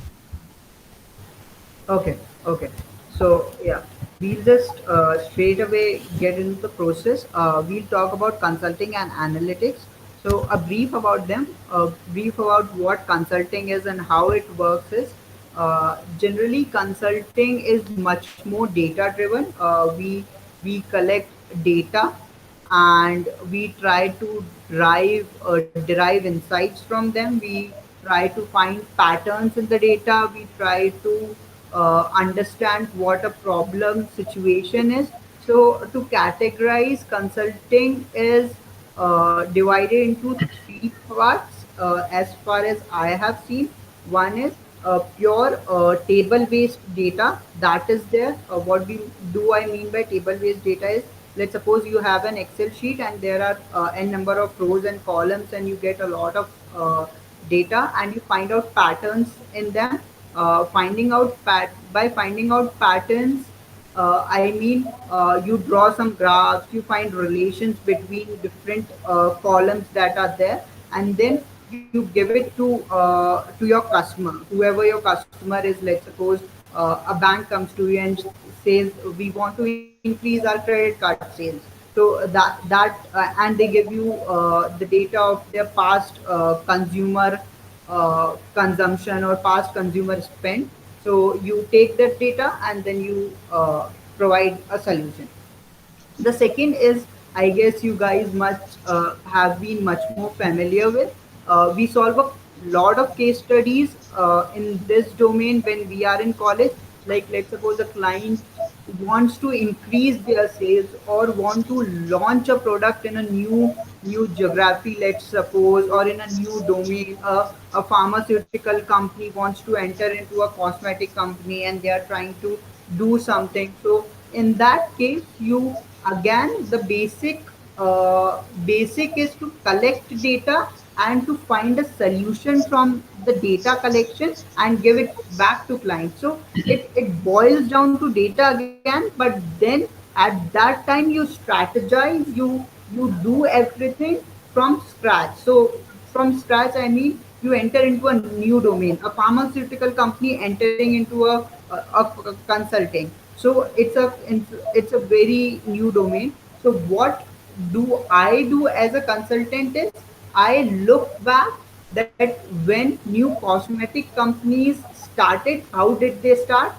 Okay, okay. So yeah, we'll just straight away get into the process. We'll talk about consulting and analytics. So a brief about them, a brief about what consulting is and how it works is generally consulting is much more data driven. We collect data and we try to derive insights from them. We try to find patterns in the data. We try to understand what a problem situation is. So to categorize, consulting is divided into three parts as far as I have seen. One is pure table based data that is there. What do I mean by table based data is let's suppose you have an Excel sheet and there are n number of rows and columns, and you get a lot of data, and you find out patterns in them. By finding out patterns, I mean, you draw some graphs, you find relations between different columns that are there, and then you give it to your customer, whoever your customer is. Let's suppose a bank comes to you and says, "We want to increase our credit card sales." So and they give you the data of their past consumer consumption or past consumer spend. So you take that data and then you provide a solution. The second is, I guess you guys must have been much more familiar with. We solve a lot of case studies in this domain when we are in college. Like, let's suppose a client wants to increase their sales or want to launch a product in a new geography, let's suppose, or in a new domain. A pharmaceutical company wants to enter into a cosmetic company and they are trying to do something. So in that case, you again, the basic is to collect data and to find a solution from the data collection and give it back to client. So it boils down to data again, but then at that time you strategize, you do everything from scratch. So from scratch, I mean, you enter into a new domain, a pharmaceutical company entering into a consulting. So it's a very new domain. So what do I do as a consultant is, I look back that when new cosmetic companies started, how did they start,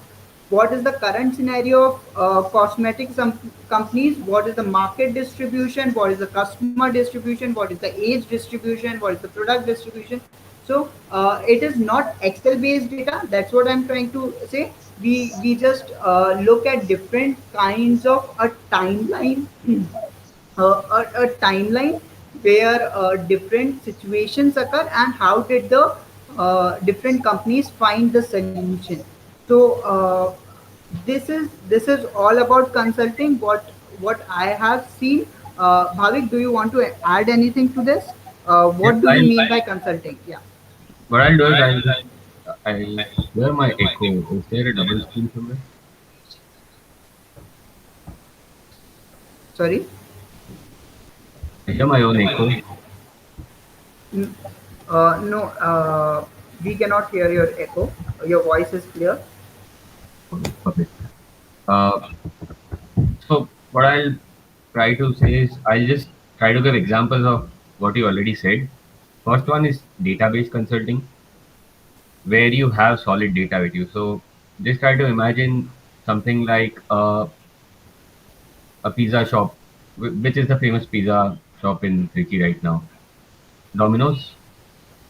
what is the current scenario of cosmetics companies, what is the market distribution, what is the customer distribution, what is the age distribution, what is the product distribution. So it is not Excel based data, that's what I'm trying to say. We just look at different kinds of a timeline, a timeline where different situations occur and how did the different companies find the solution. So this is all about consulting, what I have seen. Bhavik, do you want to add anything to this? Yes, What do you mean by consulting? Yeah. what I'll do is I hear my echo. Is there a double screen somewhere? Sorry. I hear my own echo. Mm, no, we cannot hear your echo. Your voice is clear. Okay, perfect. Uh, so what I'll try to say is I'll just try to give examples of what you already said. First one is database consulting, where you have solid data with you. So just try to imagine something like a pizza shop, which is the famous pizza shop in Trichy right now? Domino's,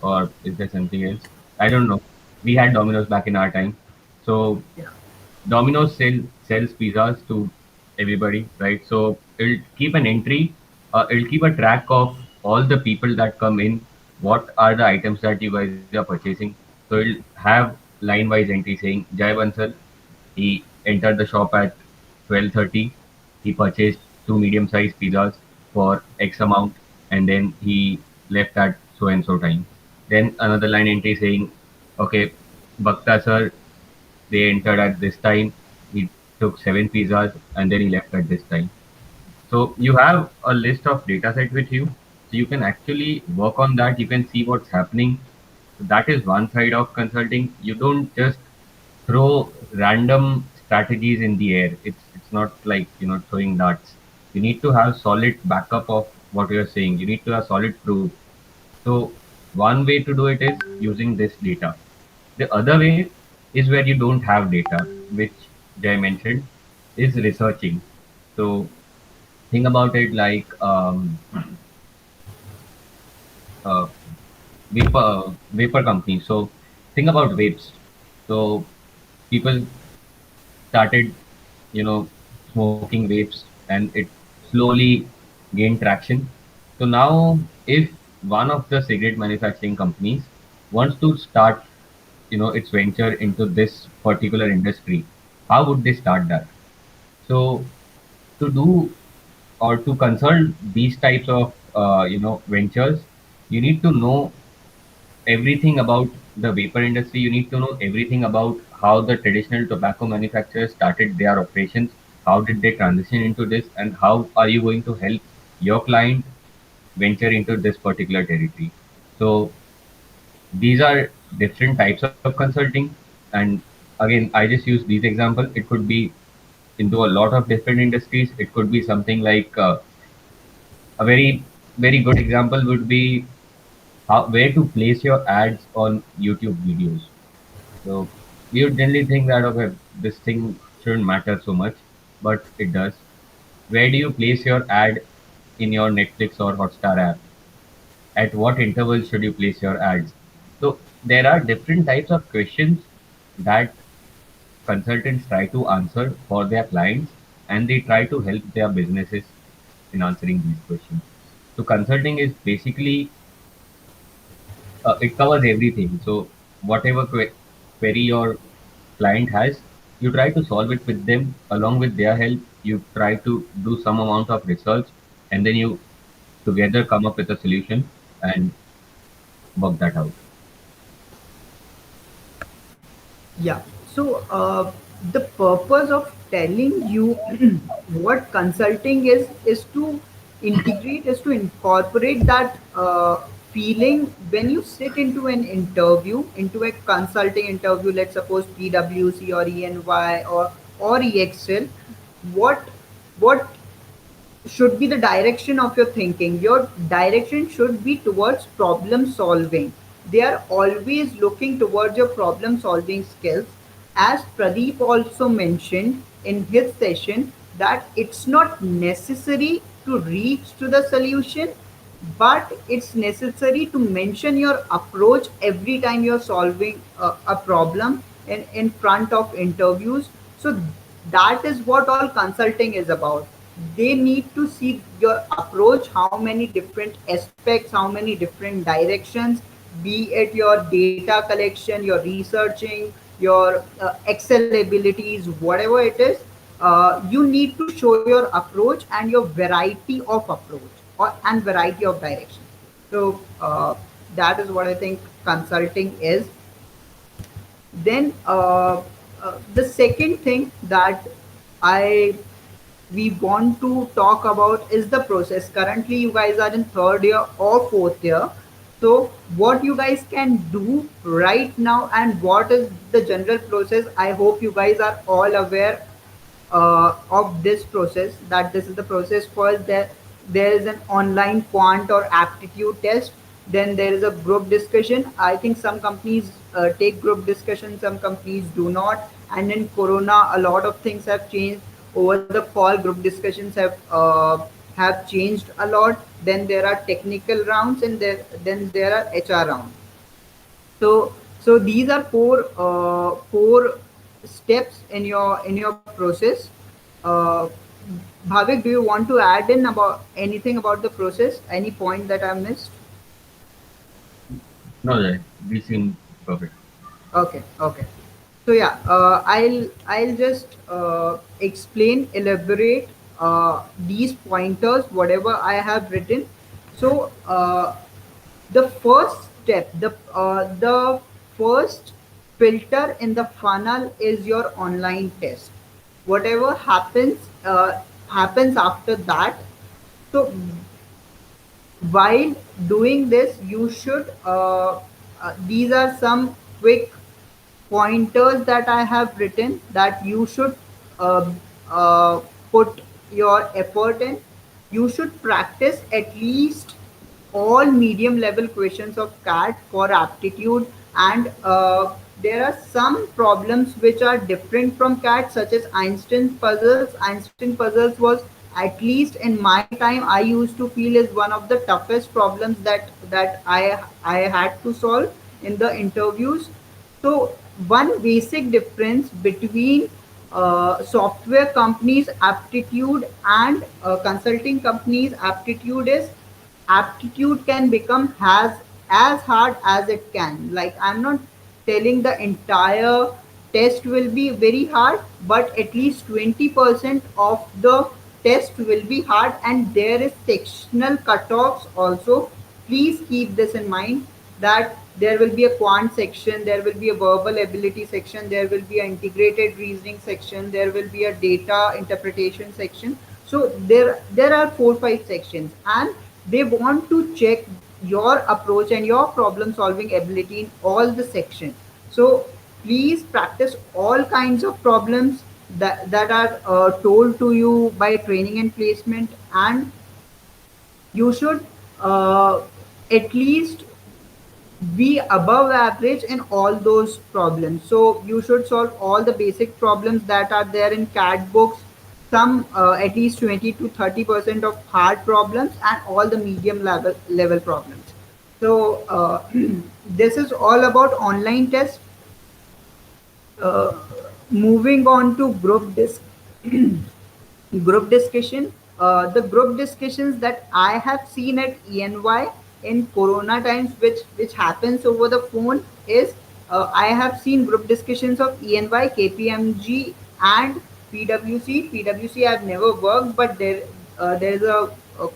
or is there something else? I don't know. We had Domino's back in our time. So Yeah. Domino's sells pizzas to everybody, right? So it'll keep an entry, it'll keep a track of all the people that come in, what are the items that you guys are purchasing. So it'll have line-wise entry saying Jai Bansal, he entered the shop at 12:30. He purchased two medium-sized pizzas for X amount, and then he left at so and so time. Then another line entry saying, okay, Bhakta sir, they entered at this time. He took seven pizzas and then he left at this time. So you have a list of data set with you. So you can actually work on that. You can see what's happening. So that is one side of consulting. You don't just throw random strategies in the air. It's not like throwing darts. You need to have solid backup of what you're saying. You need to have solid proof. So one way to do it is using this data. The other way is where you don't have data, which Jay mentioned, is researching. So think about it like uh, vapor companies. So think about vapes. So people started, you know, smoking vapes, and it slowly gained traction. So now, if one of the cigarette manufacturing companies wants to start, its venture into this particular industry, how would they start that? So to do or to consult these types of ventures, you need to know everything about the vapor industry. You need to know everything about how the traditional tobacco manufacturers started their operations, how did they transition into this, and how are you going to help your client venture into this particular territory. So these are different types of consulting, and again, I just use these examples. It could be into a lot of different industries. It could be something like a very good example would be where to place your ads on YouTube videos. So we would generally think that okay, this thing shouldn't matter so much, but it does. Where do you place your ad in your Netflix or Hotstar app? At what interval should you place your ads? So there are different types of questions that consultants try to answer for their clients, and they try to help their businesses in answering these questions. So consulting is basically it covers everything. So whatever query your client has, you try to solve it with them along with their help. You try to do some amount of research, and then you together come up with a solution and work that out. Yeah. So the purpose of telling you what consulting is to integrate, is to incorporate that feeling when you sit into an interview, into a consulting interview. Let's suppose PwC or ENY or EXL. What what should be the direction of your thinking. Your direction should be towards problem solving. They are always looking towards your problem solving skills. As Pradeep also mentioned in his session, that it's not necessary to reach to the solution, but it's necessary to mention your approach every time you're solving a problem in front of interviews. So that is what all consulting is about. They need to see your approach, how many different aspects, how many different directions, be it your data collection, your researching, your excel abilities, whatever it is. You need to show your approach and your variety of approach and variety of direction. So that is what I think consulting is. Then the second thing that I we want to talk about is the process. Currently, you guys are in third year or fourth year. So, what you guys can do right now and what is the general process? I hope you guys are all aware of this process, that this is the process. First, there is an online quant or aptitude test. Then there is a group discussion. I think some companies take group discussion, some companies do not. And in corona, a lot of things have changed. Over the fall, group discussions have changed a lot. Then there are technical rounds, and then there are HR rounds. So these are four steps in your process. Uh, Bhavik, do you want to add in about anything about the process? Any point that I missed? No, Jay, we seem perfect. Okay, okay. So yeah, I'll just explain, elaborate these pointers, whatever I have written. So the first step, the first filter in the funnel is your online test. Whatever happens after that. So while doing this, you should these are some quick pointers that I have written that you should uh, uh, put your effort in. You should practice at least all medium level questions of CAT for aptitude, and there are some problems which are different from CAT, such as Einstein puzzles. Einstein puzzles was, at least in my time, I used to feel is one of the toughest problems that I had to solve in the interviews. So one basic difference between software companies aptitude and consulting companies aptitude is aptitude can become as hard as it can. Like, I'm not telling the entire test will be very hard, but at least 20% of the test will be hard, and there is sectional cutoffs also. Please keep this in mind that there will be a quant section, there will be a verbal ability section, there will be an integrated reasoning section, there will be a data interpretation section. So there are 4 5 sections, and they want to check your approach and your problem solving ability in all the sections. So please practice all kinds of problems that are told to you by training and placement, and you should at least be above average in all those problems. So you should solve all the basic problems that are there in CAD books, some at least 20 to 30% of hard problems, and all the medium level problems. So this is all about online tests. Uh, Moving on to group discussion. The group discussions that I have seen at ENY in Corona times, which happens over the phone, is I have seen group discussions of ENY, KPMG, and PwC. PwC I've never worked, but there is a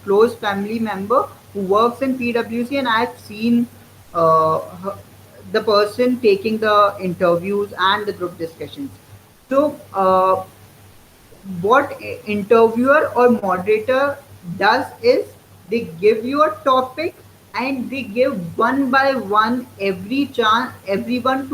close family member who works in PwC, and I've seen the person taking the interviews and the group discussions. So what interviewer or moderator does is they give you a topic, and they give one by one everyone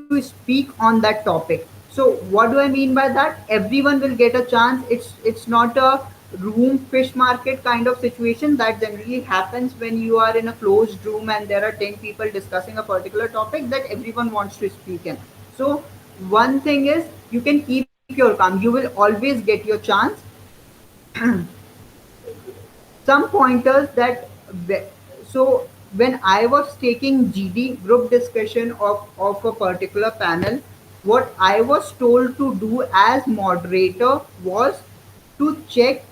to speak on that topic. So what do I mean by that? Everyone will get a chance. It's not a room fish market kind of situation that generally happens when you are in a closed room and there are 10 people discussing a particular topic that everyone wants to speak in. So one thing is, you can keep your calm, you will always get your chance. Some pointers that so when I was taking GD, group discussion of a particular panel, what I was told to do as moderator was to check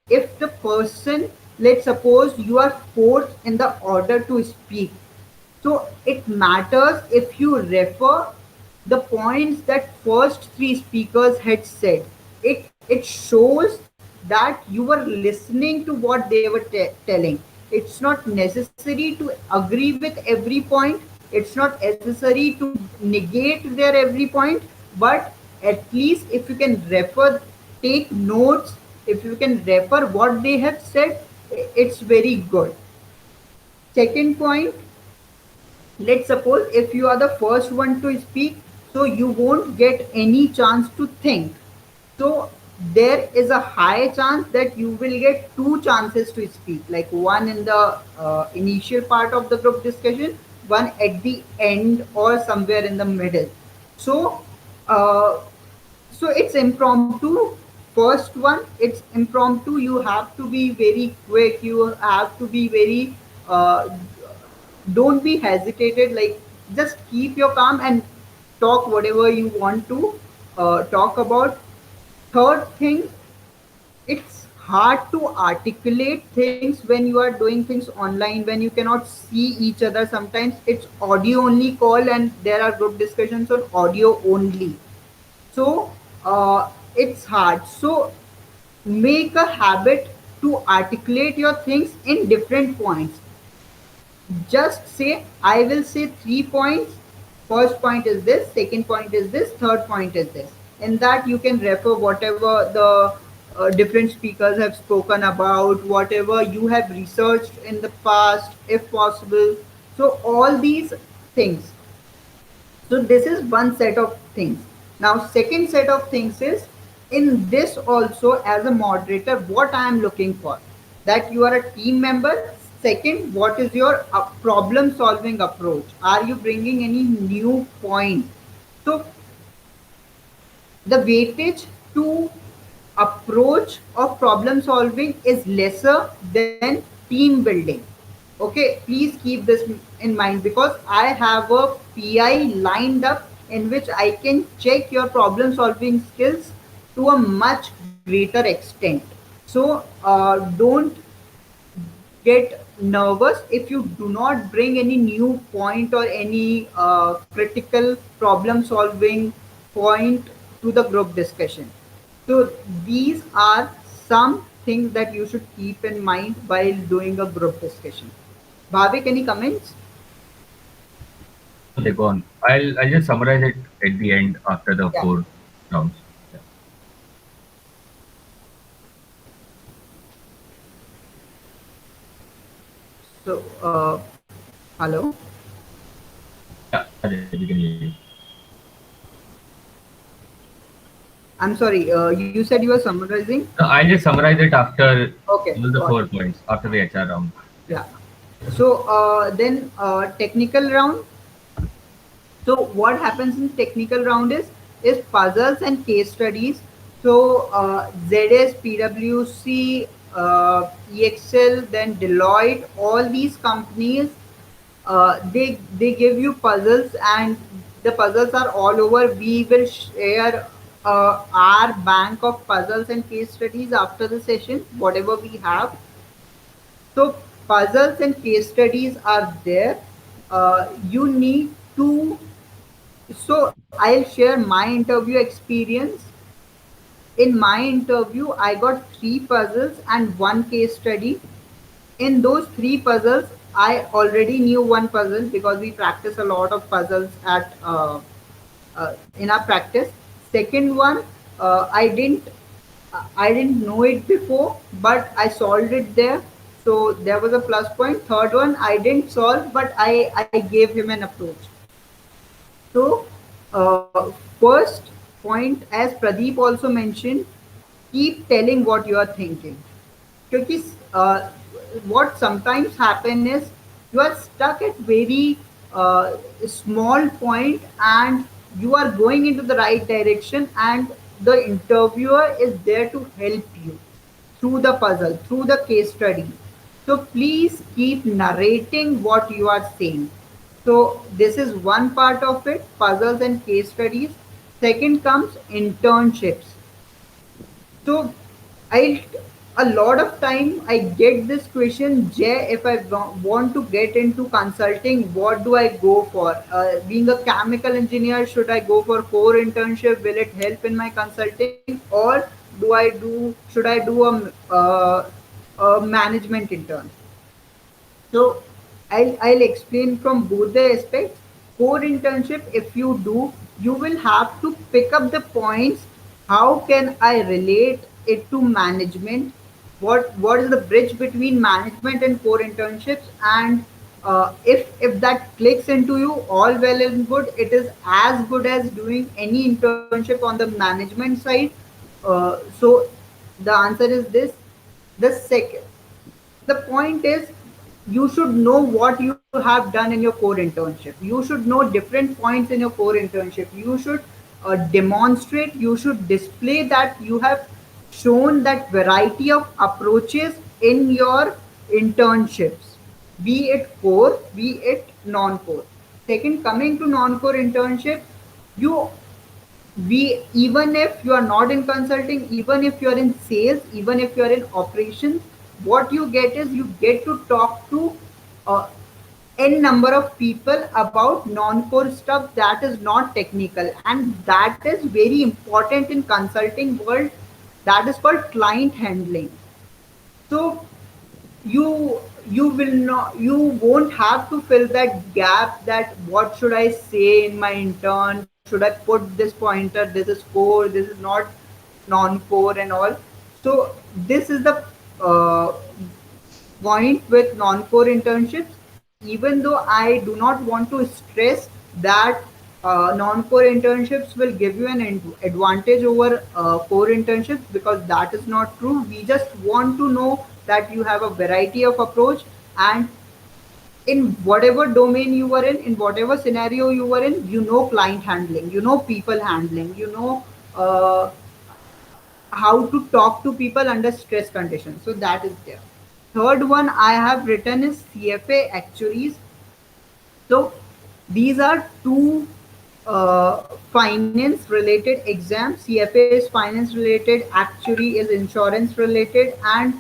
if the person, let's suppose you are fourth in the order to speak, so it matters if you refer the points that first three speakers had said. It shows that you were listening to what they were telling. It's not necessary to agree with every point. It's not necessary to negate their every point, but at least if you can refer, take notes, if you can refer what they have said, it's very good. Second point, let's suppose if you are the first one to speak, so you won't get any chance to think. So there is a high chance that you will get two chances to speak, like one in the initial part of the group discussion, one at the end or somewhere in the middle. So uh, so it's impromptu. First one, it's impromptu. You have to be very quick, you have to be very don't be hesitated, like just keep your calm and talk whatever you want to talk about. Third thing, it's hard to articulate things when you are doing things online, when you cannot see each other. Sometimes it's audio only call, and there are group discussions on audio only. So it's hard. So make a habit to articulate your things in different points. Just say, I will say 3 points. First point is this, second point is this, third point is this. In that you can refer whatever the different speakers have spoken about, whatever you have researched in the past if possible. So all these things. So this is one set of things. Now second set of things is, in this also as a moderator, what I am looking for, that you are a team member. Second, what is your problem solving approach? Are you bringing any new point? So the weightage to approach of problem solving is lesser than team building. Okay, please keep this in mind, because I have a PI lined up in which I can check your problem solving skills to a much greater extent. So don't get nervous if you do not bring any new point or any critical problem solving point to the group discussion. So these are some things that you should keep in mind while doing a group discussion. Bhavik, any comments? Okay, go on. I'll just summarize it at the end after the Yeah. 4 rounds. Yeah, So, hello. yeah, Ajay, we can hear you. I'm sorry. You said you were summarizing. No, I'll just summarize it after Okay, all the got it. 4 points after the HR round. Yeah. So then technical round. So what happens in technical round is puzzles and case studies. So ZS, PwC, EXL, then Deloitte, all these companies, they give you puzzles, and the puzzles are all over. We will share our bank of puzzles and case studies after the session, whatever we have. So puzzles and case studies are there. You need to. So I'll share my interview experience. In my interview, I got three puzzles and one case study. In those three puzzles, I already knew one puzzle because we practice a lot of puzzles at in our practice. Second one, I didn't know it before, but I solved it there. So there was a plus point. Third one, I didn't solve, but I gave him an approach. So, first point, as Pradeep also mentioned, keep telling what you are thinking. Because what sometimes happen is you are stuck at very small point, and you are going into the right direction, and the interviewer is there to help you through the puzzle, through the case study. So please keep narrating what you are saying. So this is one part of it, puzzles and case studies. Second comes internships. So I a lot of time I get this question, Jay, if I want to get into consulting, what do I go for? Being a chemical engineer, should I go for core internship? Will it help in my consulting, or should I do a management intern? So I'll explain from both the aspects. Core internship, if you do, you will have to pick up the points. How can I relate it to management? What is the bridge between management and core internships? And if that clicks into you, all well and good. It is as good as doing any internship on the management side. So the answer is this. The second, the point is, you should know what you have done in your core internship. You should know different points in your core internship. You should demonstrate, you should display that you have shown that variety of approaches in your internships, be it core, be it non-core. Second, coming to non-core internship, you we even if you are not in consulting, even if you are in sales, even if you are in operations, what you get is you get to talk to uh, n number of people about non-core stuff that is not technical, and that is very important in consulting world. That is called client handling. So you will not, you won't have to fill that gap, that what should I say in my intern, should I put this pointer, this is core, this is not non-core and all. So this is the uh, point with non-core internships. Even though I do not want to stress that non-core internships will give you an advantage over core internships, because that is not true. We just want to know that you have a variety of approach, and in whatever domain you were in whatever scenario you were in, you know client handling, you know people handling, you know uh, how to talk to people under stress conditions. So that is there. Third one I have written is CFA actuaries. So these are two finance related exams. CFA is finance related, actuary is insurance related, and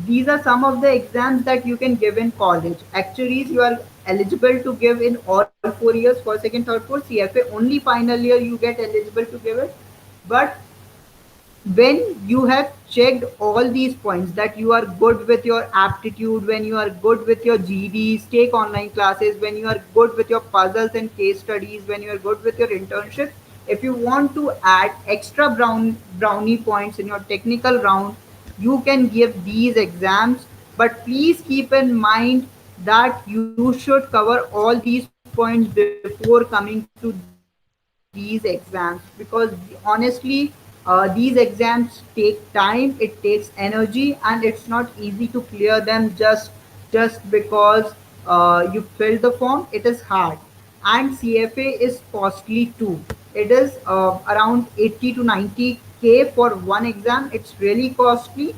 these are some of the exams that you can give in college. Actuaries you are eligible to give in all 4 years, first, second, third, fourth. CFA only final year you get eligible to give it. But when you have checked all these points, that you are good with your aptitude, when you are good with your GDs, take online classes, when you are good with your puzzles and case studies, when you are good with your internships, if you want to add extra brownie points in your technical round, you can give these exams. But please keep in mind that you should cover all these points before coming to these exams, because honestly, these exams take time, it takes energy, and it's not easy to clear them just because you filled the form. It is hard, and CFA is costly too. It is around 80 to 90K for one exam. It's really costly.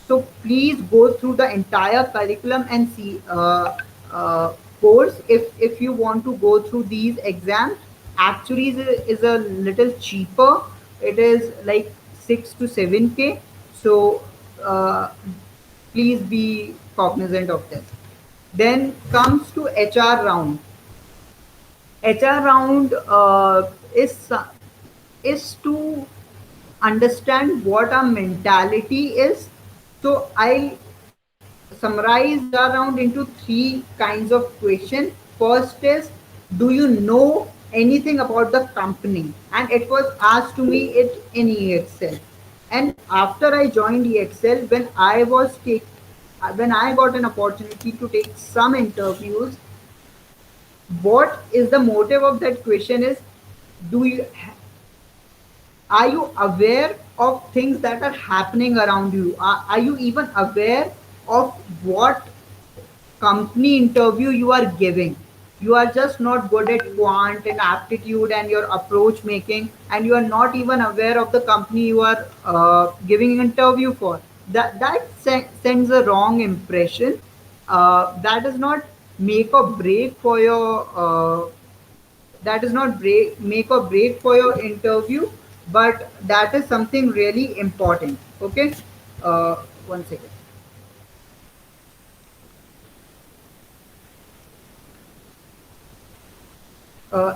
So please go through the entire curriculum and see uh, course if you want to go through these exams. Actually is a little cheaper. It is like 6 to 7K. So uh, please be cognizant of this. Then comes to HR round. HR round is to understand what our mentality is. So I summarize HR round into three kinds of question. First is, do you know anything about the company? And it was asked to me it in EXL. And after I joined EXL, when I got an opportunity to take some interviews, what is the motive of that question is, do you are you aware of things that are happening around you? Are you even aware of what company interview you are giving? You are just not good at quant and aptitude and your approach making, and you are not even aware of the company you are giving an interview for. That sends a wrong impression. That does not make or break for your that is not make or break for your interview, but that is something really important. Okay, one second. uh,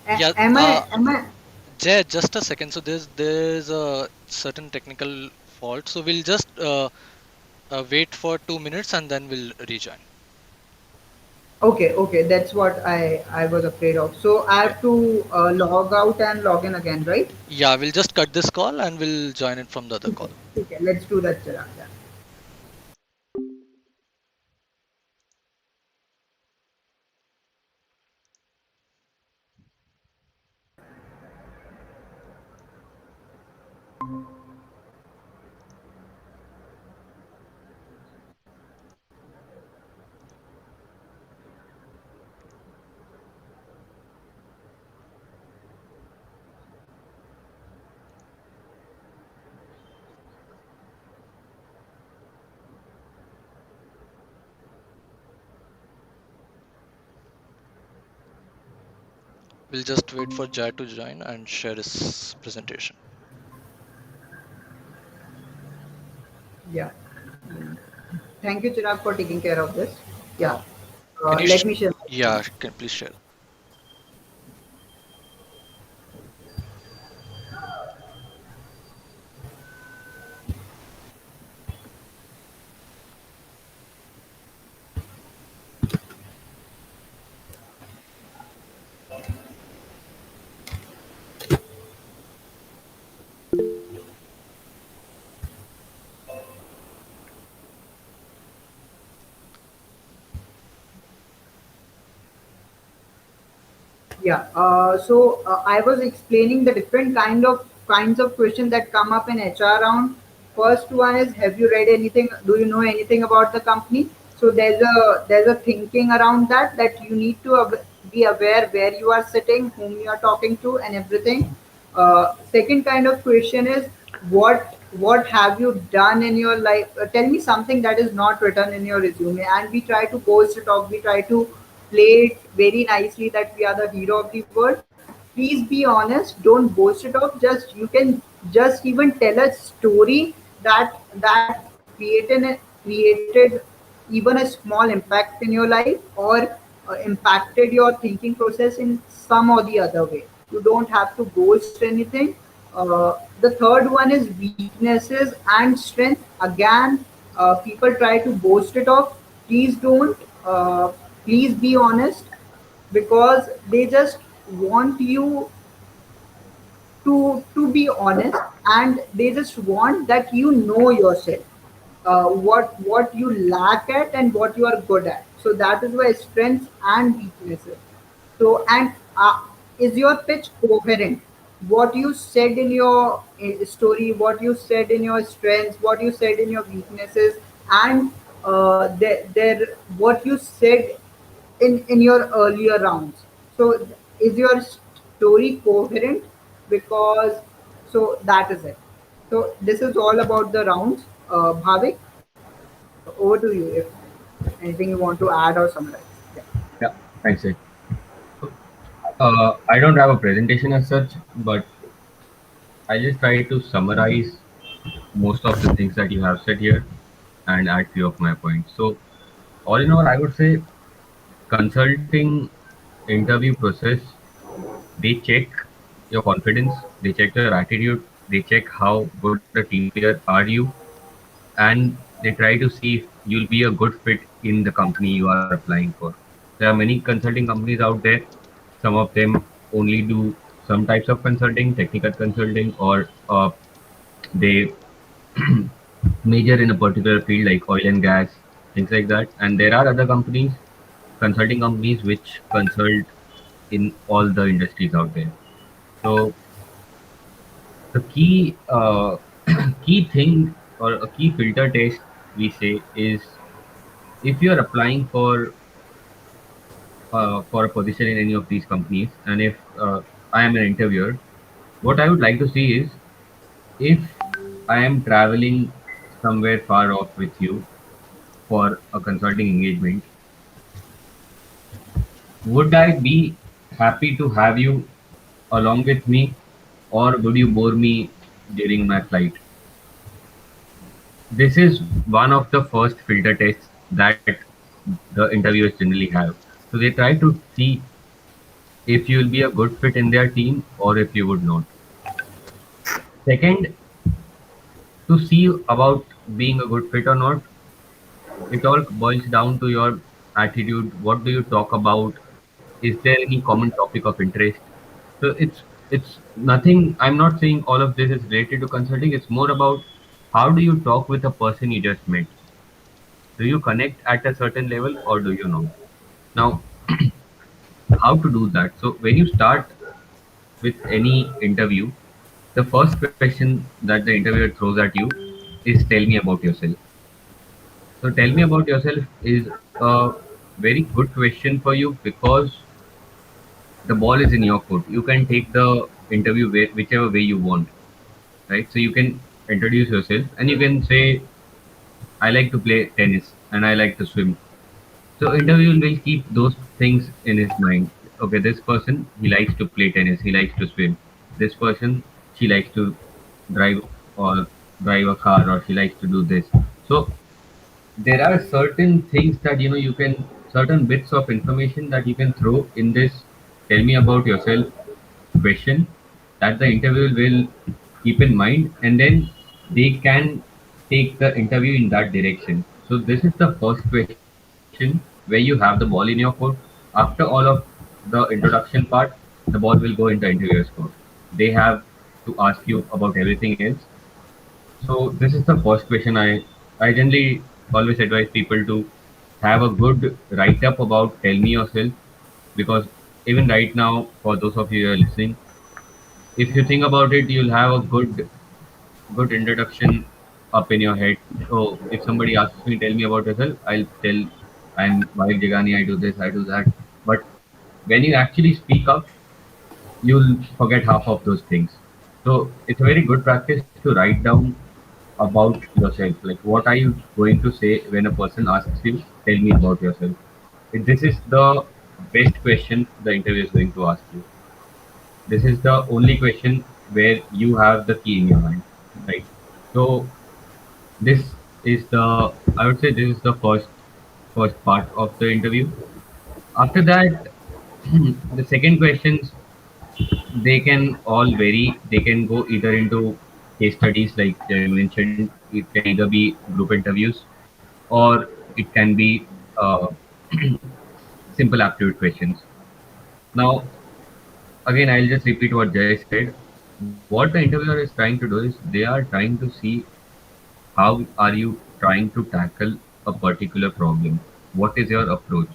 Yeah, am I Jay, just a second. So there's a certain technical fault. So we'll just wait for 2 minutes and then we'll rejoin. okay? Okay, that's what I was afraid of. So I Yeah. have to log out and log in again, right? Yeah, we'll just cut this call and we'll join it from the other call. Okay, let's do that, Chirag. Yeah. We'll just wait for Jay to join and share his presentation. Yeah. Thank you, Chirag, for taking care of this. Yeah. Uh, can you? Let me share my screen. Yeah, can please share. Yeah. So I was explaining the different kinds of questions that come up in HR round. First one is, have you read anything? Do you know anything about the company? So there's a thinking around that you need to be aware where you are sitting, whom you are talking to, and everything. Second kind of question is, what have you done in your life? Tell me something that is not written in your resume. And we try to post it off. We try to play it very nicely that we are the hero of the world. Please be honest. Don't boast it off. Just you can just even tell a story that created even a small impact in your life, or impacted your thinking process in some or the other way. You don't have to boast anything. The third one is weaknesses and strength. Again, people try to boast it off. Please don't. Please be honest, because they just want you to be honest, and they just want that you know yourself, what you lack at and what you are good at. So that is why strengths and weaknesses. So, and is your pitch coherent? What you said in your story, what you said in your strengths, what you said in your weaknesses, and there what you said in your earlier rounds. So is your story coherent? Because so that is it. So this is all about the rounds. Bhavik, over to you if anything you want to add or summarize. Yeah. Yeah, thanks. Sid. I don't have a presentation as such, but I just try to summarize most of the things that you have said here and add few of my points. So, all in all, I would say consulting interview process, they check your confidence, they check your attitude, they check how good a team player are you, and they try to see if you'll be a good fit in the company you are applying for. There are many consulting companies out there. Some of them only do some types of consulting, technical consulting, or they major in a particular field like oil and gas, things like that. And there are other companies, consulting companies, which consult in all the industries out there. So the key key thing or a key filter test we say is if you are applying for a position in any of these companies, and if I am an interviewer, what I would like to see is if I am traveling somewhere far off with you for a consulting engagement, would I be happy to have you along with me, or would you bore me during my flight? This is one of the first filter tests that the interviewers generally have. So they try to see if you will be a good fit in their team or if you would not. Second, to see about being a good fit or not, it all boils down to your attitude. What do you talk about? Is there any common topic of interest? So it's nothing. I'm not saying all of this is related to consulting. It's more about how do you talk with a person you just met. Do you connect at a certain level or do you not? Now, how to do that? So when you start with any interview, the first question that the interviewer throws at you is tell me about yourself. So tell me about yourself is a very good question for you because the ball is in your court. You can take the interview whichever way you want, right? So you can introduce yourself and you can say, I like to play tennis and I like to swim. So interviewer will keep those things in his mind. Okay, this person he likes to play tennis, he likes to swim. This person she likes to drive or drive a car or she likes to do this. So there are certain things that you can certain bits of information that you can throw in this tell me about yourself question that the interviewer will keep in mind, and then they can take the interview in that direction. So this is the first question where you have the ball in your court. After all of the introduction part, the ball will go into interviewer's court. They have to ask you about everything else. So this is the first question. I generally always advise people to have a good write up about tell me yourself, because even right now for those of you who are listening, if you think about it, you'll have a good introduction up in your head. So if somebody asks me tell me about yourself, I'll tell I'm Mike Jagani, I do this, I do that. But when you actually speak up, you'll forget half of those things. So it's a very good practice to write down about yourself. Like, what are you going to say when a person asks you, tell me about yourself? This is the best question the interviewer is going to ask you. This is the only question where you have the key in your hand, right? So this is the, I would say this is the first part of the interview. After that, the second questions They can all vary. They can go either into case studies, like I mentioned. It can either be group interviews, or it can be uh, simple aptitude questions. Now, again, I'll just repeat what Jay said. What the interviewer is trying to do is they are trying to see how are you trying to tackle a particular problem. What is your approach?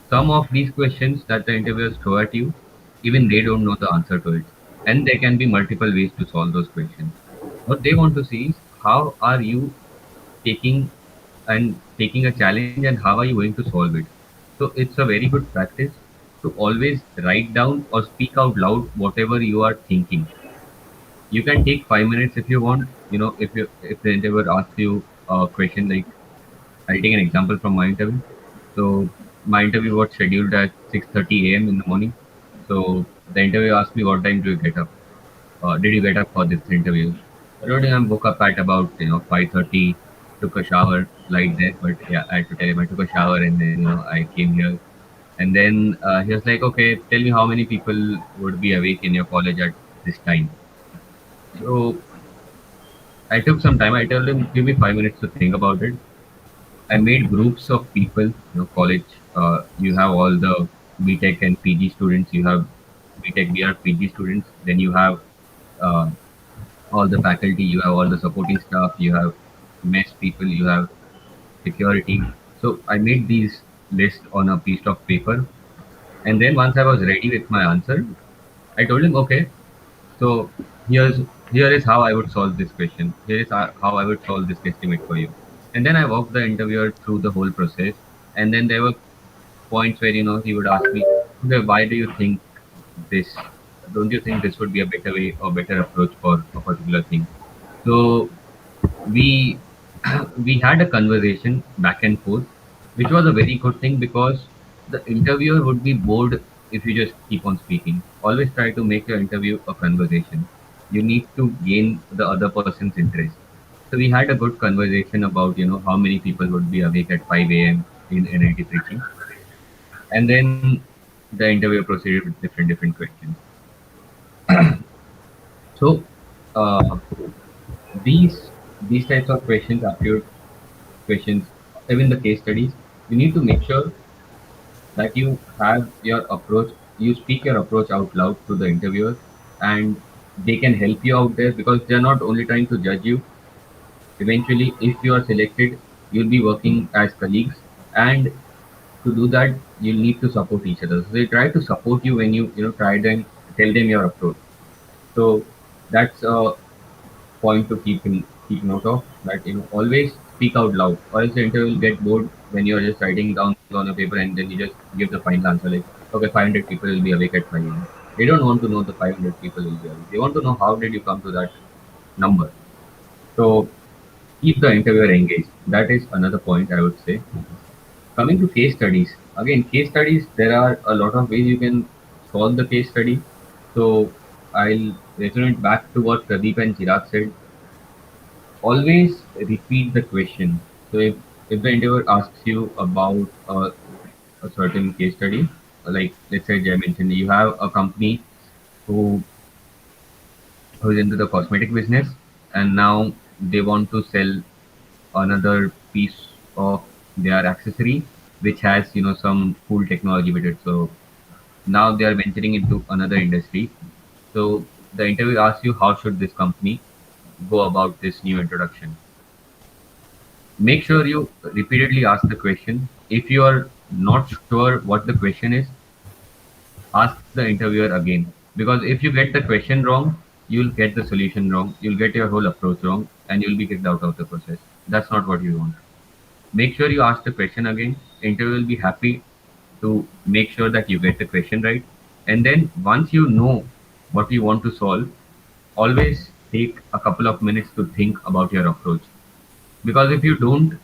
Some of these questions that the interviewers throw at you, even they don't know the answer to it. And there can be multiple ways to solve those questions. What they want to see is how are you taking taking a challenge and how are you going to solve it. So it's a very good practice to always write down or speak out loud whatever you are thinking. You can take 5 minutes if you want. If the interviewer asks you a question, like I'll take an example from my interview. So my interview was scheduled at 6:30 a.m. in the morning. So the interview asked me, what time do you get up? Did you get up for this interview? I told him I woke up at about 5:30, took a shower, light there. But yeah, I had to tell him I took a shower and then I came here. And then he was like, okay, tell me how many people would be awake in your college at this time. So I took some time. I told him, give me 5 minutes to think about it. I made groups of people, college. You have all the BTech and PG students. You have BTech, BR, PG students. Then you have uh, all the faculty. You have all the supporting staff. You have mess people. You have security. So I made these lists on a piece of paper, and then once I was ready with my answer, I told him, okay, so here's here is how I would solve this question. Here is how I would solve this estimate for you. And then I walked the interviewer through the whole process. And then there were points where he would ask me, okay, why do you think this? Don't you think this would be a better way or better approach for a particular thing? So we we had a conversation back and forth, which was a very good thing because the interviewer would be bored if you just keep on speaking. Always try to make your interview a conversation. You need to gain the other person's interest. So we had a good conversation about how many people would be awake at 5 a.m. in NIT preaching, and then the interview proceeded with different questions. So uh, these these types of questions, aptitude questions, even the case studies, you need to make sure that you have your approach, you speak your approach out loud to the interviewer, and they can help you out there because they're not only trying to judge you. Eventually, if you are selected, you'll be working as colleagues, and to do that, you'll need to support each other. So they try to support you when you try them, tell them your approach. So that's a point to keep note of, that always speak out loud, or else the interview will get bored when you're just writing down on a paper and then you just give the final answer like, okay, 500 people will be awake at 5 a.m. They don't want to know the 500 people will be awake. They want to know how did you come to that number. So keep the interviewer engaged. That is another point I would say. Coming to case studies, again, case studies, there are a lot of ways you can solve the case study. So I'll resonate back to what Pradeep and Chirag said. Always repeat the question. So if the interviewer asks you about a certain case study, like let's say Jay mentioned, you have a company who who is into the cosmetic business, and now they want to sell another piece of their accessory which has some cool technology with it. So now they are venturing into another industry. So the interview asks you, how should this company go about this new introduction? Make sure you repeatedly ask the question. If you are not sure what the question is, ask the interviewer again. Because if you get the question wrong, you'll get the solution wrong, you'll get your whole approach wrong, and you'll be kicked out of the process. That's not what you want. Make sure you ask the question again. Interviewer will be happy to make sure that you get the question right. And then once you know what you want to solve, always take a couple of minutes to think about your approach. Because if you don't,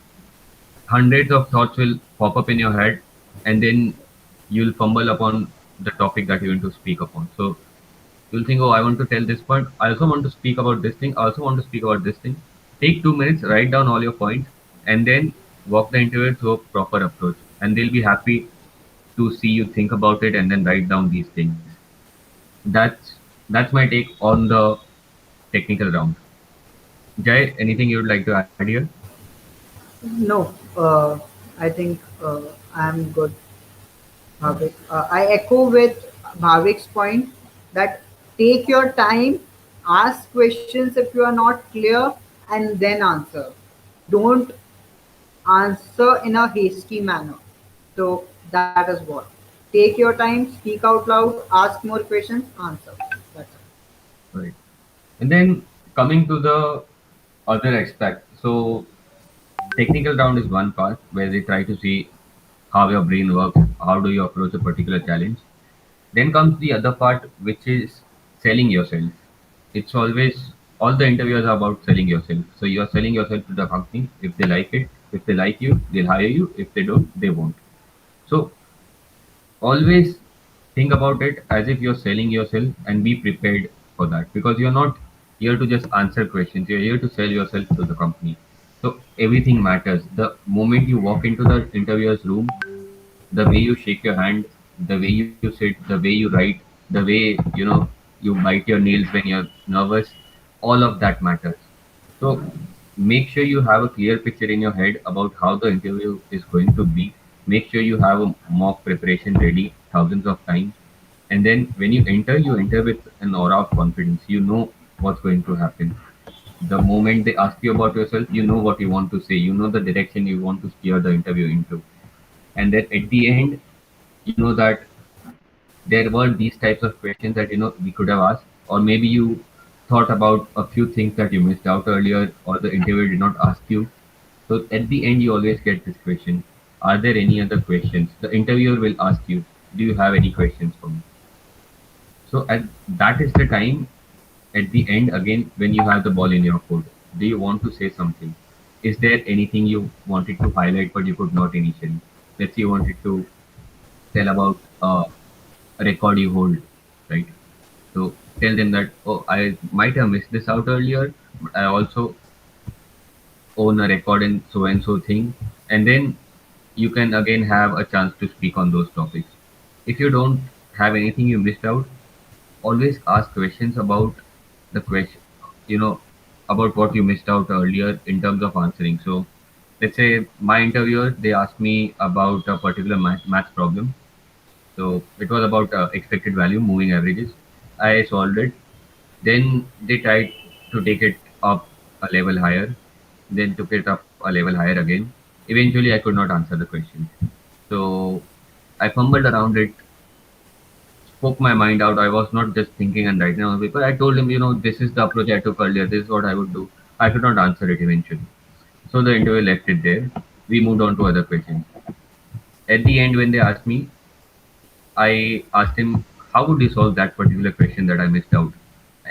hundreds of thoughts will pop up in your head, and then you'll fumble upon the topic that you want to speak upon. So you'll think, oh, I want to tell this point. I also want to speak about this thing. I also want to speak about this thing. Take 2 minutes, write down all your points, and then walk the interviewer through a proper approach. And they'll be happy to see you think about it and then write down these things. That's that's my take on the technical round. Jay, anything you would like to add here? No, I think I'm good, Bhavik. I echo with Bhavik's point that take your time, ask questions if you are not clear, and then answer. Don't answer in a hasty manner. So that is what. Take your time, speak out loud, ask more questions, answer. That's it. Right. And then coming to the other aspect. So technical round is one part where they try to see how your brain works, how do you approach a particular challenge. Then comes the other part, which is selling yourself. It's always all the interviews are about selling yourself. So you are selling yourself to the company. If they like it, if they like you, they'll hire you. If they don't, they won't. So always think about it as if you're selling yourself and be prepared for that, because you're not here to just answer questions, you're here to sell yourself to the company. So everything matters. The moment you walk into the interviewer's room, the way you shake your hand, the way you sit, the way you write, the way you bite your nails when you're nervous, all of that matters. So make sure you have a clear picture in your head about how the interview is going to be. Make sure you have a mock preparation ready thousands of times. And then when you enter with an aura of confidence. You know what's going to happen. The moment they ask you about yourself, you know what you want to say. You know the direction you want to steer the interview into. And then at the end, you know that there were these types of questions that we could have asked, or maybe you thought about a few things that you missed out earlier, or the interviewer did not ask you. So at the end, you always get this question: are there any other questions? The interviewer will ask you, do you have any questions for me? So that is the time at the end again when you have the ball in your court. Do you want to say something? Is there anything you wanted to highlight but you could not initially? Let's say you wanted to tell about a record you hold, right? So tell them that, oh, I might have missed this out earlier, but I also own a record in so and so thing. And then you can again have a chance to speak on those topics. If you don't have anything you missed out, always ask questions about the question, you know, about what you missed out earlier in terms of answering. So let's say my interviewer, they asked me about a particular math problem. So it was about expected value, moving averages. I solved it. Then they tried to take it up a level higher, then took it up a level higher again. Eventually, I could not answer the question. So I fumbled around it, spoke my mind out. I was not just thinking and writing on paper. I told him, this is the approach I took earlier. This is what I would do. I could not answer it eventually. So the interview left it there. We moved on to other questions. At the end, when they asked me, I asked him, how would you solve that particular question that I missed out?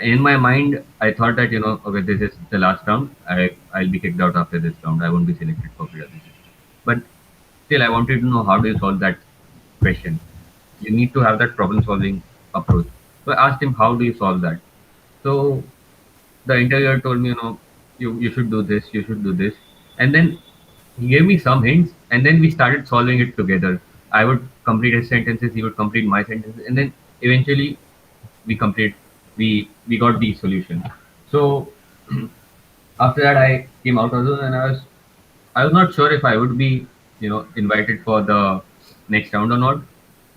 In my mind, I thought that, okay, this is the last round. I'll be kicked out after this round. I won't be selected for PwC. But still, I wanted to know how do you solve that question. You need to have that problem solving approach. So I asked him, how do you solve that? So the interviewer told me, you should do this, you should do this. And then he gave me some hints, and then we started solving it together. I would complete his sentences, he would complete my sentences, and then eventually we complete we got the solution. So after that, I came out of those, and I was not sure if I would be invited for the next round or not.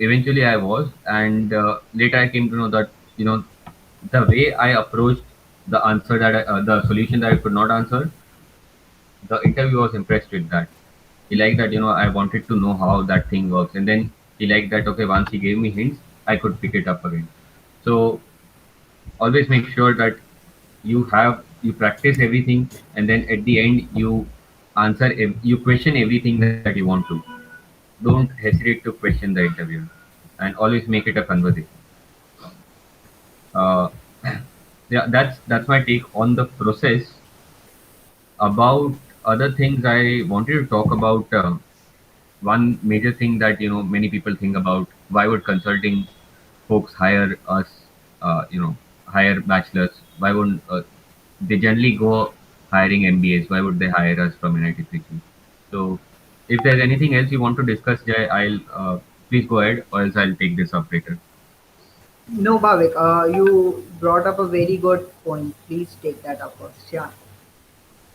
Eventually, I was, and later I came to know that the way I approached the answer the solution that I could not answer, the interviewer was impressed with that. He liked that I wanted to know how that thing works, and then he liked that, okay, once he gave me hints, I could pick it up again. So always make sure that you practice everything, and then at the end you question everything that you want to. Don't hesitate to question the interviewer, and always make it a conversation. uh, yeah, that's my take on the process. About other things, I wanted to talk about one major thing that many people think about: why would consulting folks hire us, hire bachelors? Why wouldn't they generally go hiring MBAs? Why would they hire us from NIT Trichy? So if there's anything else you want to discuss, Jay, I'll please go ahead, or else I'll take this up later. No, Bhavik, you brought up a very good point. Please take that up first. Yeah.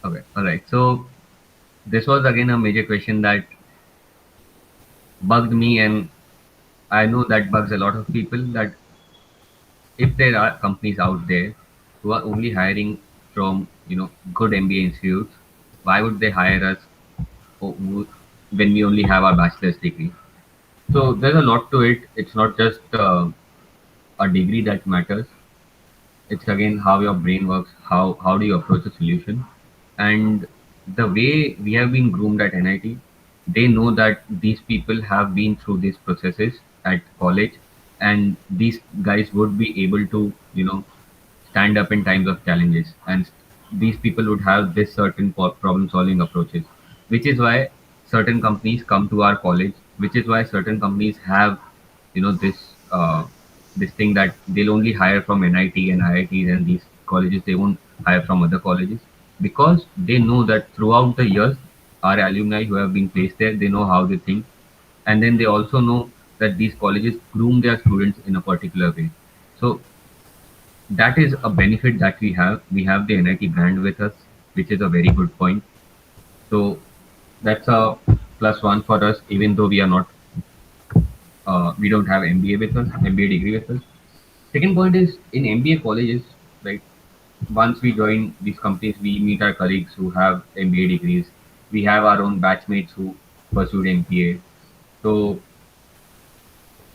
Okay, all right. So this was again a major question that bugged me, and I know that bugs a lot of people. That if there are companies out there who are only hiring from good MBA institutes, why would they hire us when we only have our bachelor's degree? So there's a lot to it. It's not just a degree that matters. It's again how your brain works, how do you approach a solution, and the way we have been groomed at NIT. They know that these people have been through these processes at college, and these guys would be able to stand up in times of challenges, and these people would have this certain problem solving approaches, which is why certain companies come to our college, which is why certain companies have this thing that they'll only hire from NIT and IITs and these colleges. They won't hire from other colleges because they know that throughout the years our alumni who have been placed there, they know how they think, and then they also know that these colleges groom their students in a particular way. So that is a benefit that we have. We have the NIT brand with us, which is a very good point. So that's a plus one for us, even though we don't have MBA with us, MBA degree with us. Second point is in MBA colleges, like once we join these companies, we meet our colleagues who have MBA degrees. We have our own batchmates who pursued MBA. So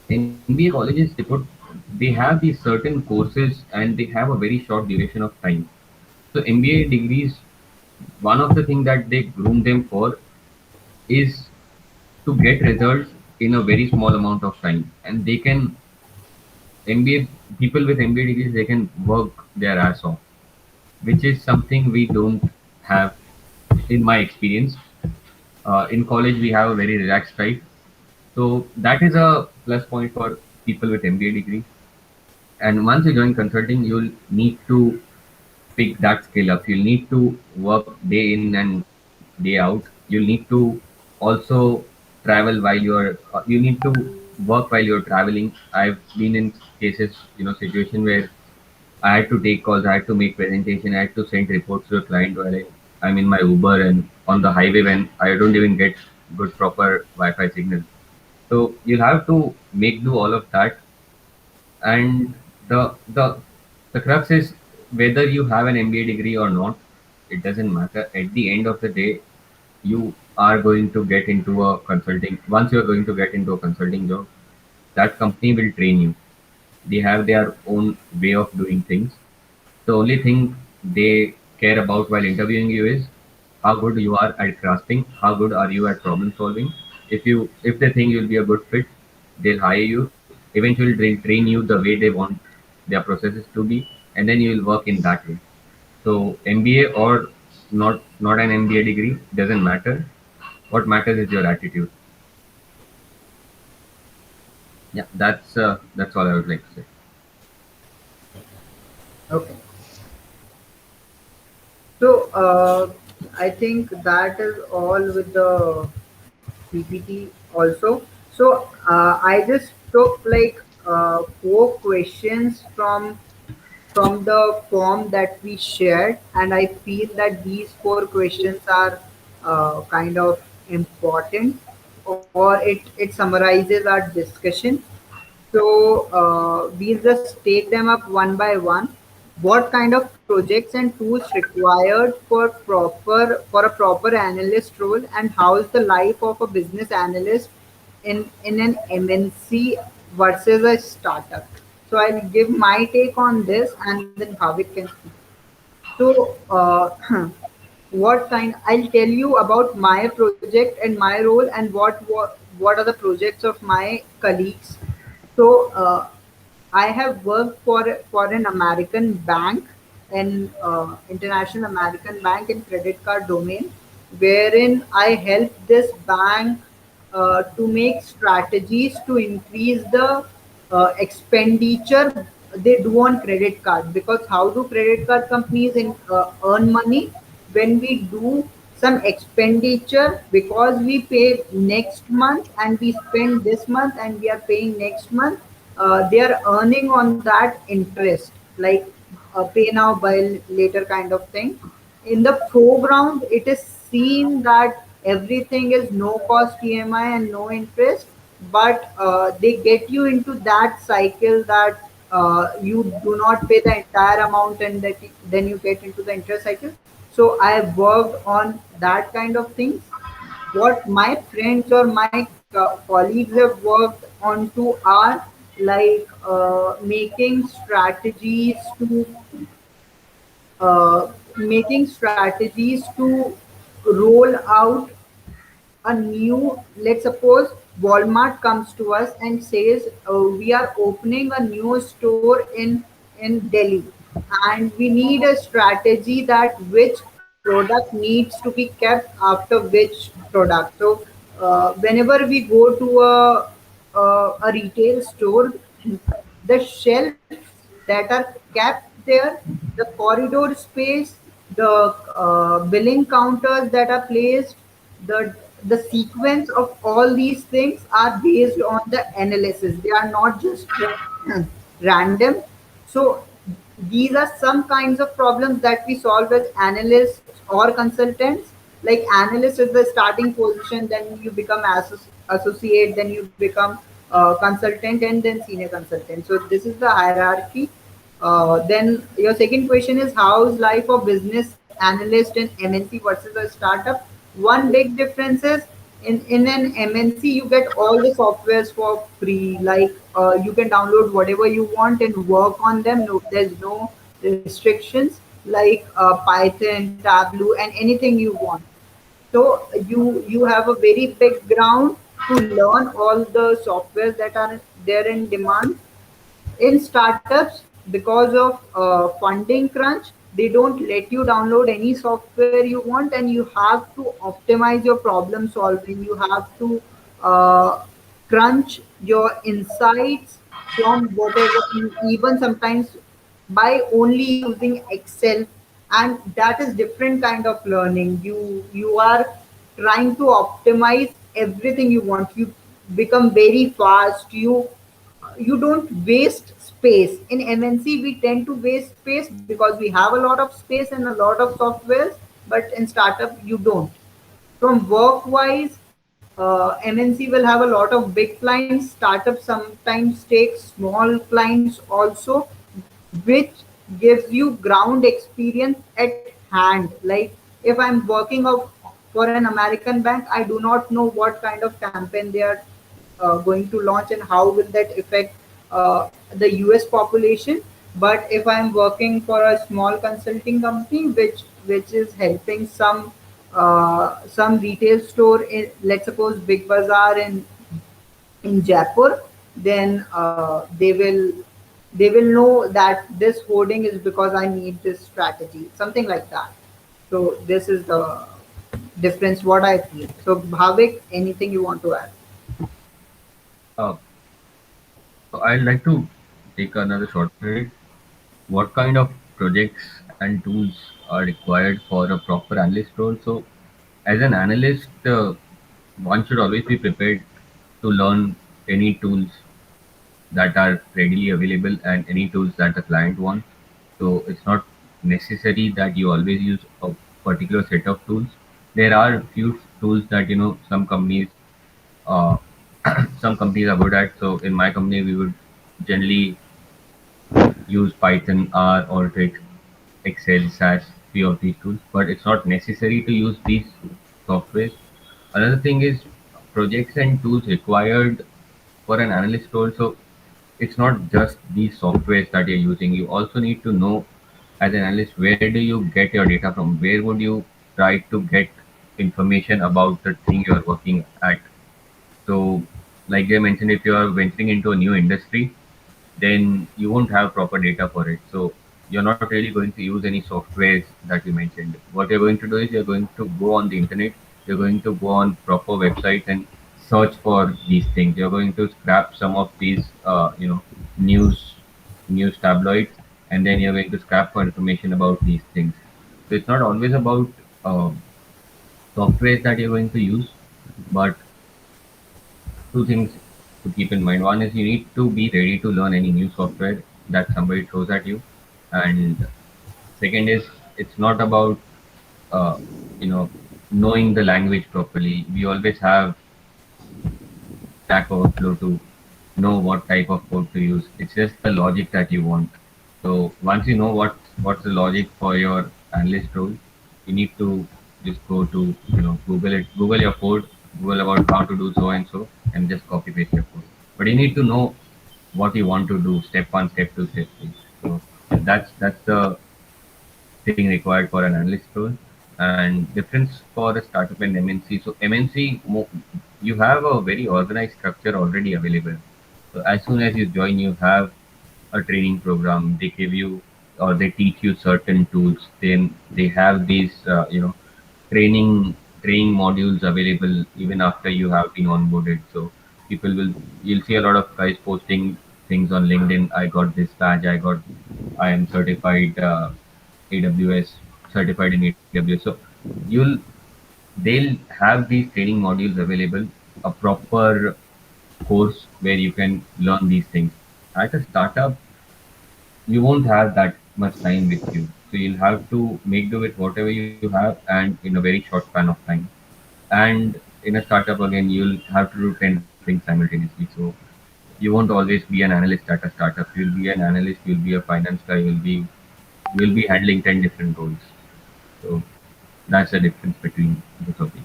MBA colleges, they have these certain courses and they have a very short duration of time. So MBA degrees, one of the things that they groom them for is to get results in a very small amount of time, and they can MBA people with MBA degrees, they can work their ass off, which is something we don't have in my experience. In college, we have a very relaxed life, so that is a plus point for people with MBA degree. And once you join consulting, you'll need to pick that skill up. You'll need to work day in and day out. You'll need to also travel while you need to work while you're traveling. I've been in cases, situation where I had to take calls, I had to make presentation, I had to send reports to a client while I'm in my Uber and on the highway when I don't even get good proper Wi-Fi signal. So you'll have to make do all of that, and the crux is whether you have an MBA degree or not, it doesn't matter. At the end of the day, you are going to get into a consulting. Once you are going to get into a consulting job, that company will train you. They have their own way of doing things. The only thing they care about while interviewing you is how good you are at grasping, how good are you at problem solving. If they think you'll be a good fit, they'll hire you. Eventually, they'll train you the way they want their processes to be, and then you will work in that way. So MBA or not an MBA degree doesn't matter. What matters is your attitude. Yeah, that's all I would like to say. Okay. So I think that is all with the PPT also. So I just took like four questions from the form that we shared, and I feel that these four questions are kind of important, or it summarizes our discussion. So we'll just take them up one by one. What kind of projects and tools required for a proper analyst role, and how is the life of a business analyst in an MNC versus a startup? So I'll give my take on this, and then Bhavik can speak. So, what kind? I'll tell you about my project and my role, and what are the projects of my colleagues. So, I have worked for an American bank, an international American bank in credit card domain, wherein I helped this bank to make strategies to increase the expenditure they do on credit card. Because how do credit card companies earn money? When we do some expenditure, because we pay next month and we spend this month and we are paying next month, they are earning on that interest, like pay now buy later kind of thing. In the foreground it is seen that everything is no cost EMI and no interest, but they get you into that cycle that you do not pay the entire amount and that then you get into the interest cycle. So I have worked on that kind of things. What my friends or my colleagues have worked onto are like making strategies to roll out a new, let's suppose Walmart comes to us and says we are opening a new store in Delhi, and we need a strategy that which product needs to be kept after which product. So whenever we go to a retail store, the shelves that are kept there, the corridor space, the billing counters that are placed, the the sequence of all these things are based on the analysis. They are not just random. So these are some kinds of problems that we solve as analysts or consultants. Like analyst is the starting position, then you become associate, then you become consultant, and then senior consultant. So this is the hierarchy. Then your second question is, how is life of business analyst in MNC versus a startup? One big difference is in an MNC you get all the softwares for free. Like you can download whatever you want and work on them. No, there's no restrictions like Python, Tableau, and anything you want. So you have a very big ground to learn all the softwares that are there in demand. In startups, because of funding crunch, they don't let you download any software you want, and you have to optimize your problem solving. You have to crunch your insights from whatever, even sometimes by only using Excel. And that is different kind of learning. You are trying to optimize everything you want. You become very fast. You don't waste space. In MNC we tend to waste space because we have a lot of space and a lot of softwares, but in startup you don't. From work wise, MNC will have a lot of big clients. Startups sometimes take small clients also, which gives you ground experience at hand. Like if I'm working for an American bank, I do not know what kind of campaign they are going to launch and how will that affect the US population. But if I'm working for a small consulting company which is helping some retail store in, let's suppose, Big Bazaar in Jaipur, then they will know that this hoarding is because I need this strategy, something like that. So this is the difference what I feel. So Bhavik, anything you want to add? Uh, so I'd like to take another shot at it. What kind of projects and tools are required for a proper analyst role? So, as an analyst, one should always be prepared to learn any tools that are readily available and any tools that the client wants. So it's not necessary that you always use a particular set of tools. There are few tools that some companies uh, some companies are good at. So in my company, we would generally use Python, R, Alteryx, Excel, SAS, few of these tools. But it's not necessary to use these softwares. Another thing is projects and tools required for an analyst role. So it's not just these softwares that you're using. You also need to know as an analyst where do you get your data from? Where would you try to get information about the thing you're working at? So, like they mentioned, if you are venturing into a new industry, then you won't have proper data for it. So you're not really going to use any softwares that you mentioned. What you're going to do is you're going to go on the internet, you're going to go on proper websites and search for these things. You're going to scrap some of these, news news tabloids, and then you're going to scrap for information about these things. So it's not always about softwares that you're going to use, but two things. to keep in mind. One is you need to be ready to learn any new software that somebody throws at you, and second is it's not about uh, you know knowing the language properly. We always have Stack Overflow to know what type of code to use. It's just the logic that you want. So once you know what's the logic for your analyst role, you need to just go to Google it, Google your code, Google about how to do so and so, and just copy paste your code. But you need to know what you want to do, step one, step two, step three. So that's the thing required for an analyst role. And difference for a startup and MNC. So MNC, you have a very organized structure already available. So as soon as you join, you have a training program. They give you or they teach you certain tools. Then they have these, training training modules available even after you have been onboarded. So people will you'll see a lot of guys posting things on LinkedIn. I got this badge. I am certified AWS certified in AWS. So you'll they'll have these training modules available, a proper course where you can learn these things. At a startup, you won't have that much time with you. So you'll have to make do with whatever you have and in a very short span of time. And in a startup again, you'll have to do 10 things simultaneously. So you won't always be an analyst at a startup. You'll be an analyst, you'll be a finance guy, you'll be handling 10 different roles. So that's the difference between both of these.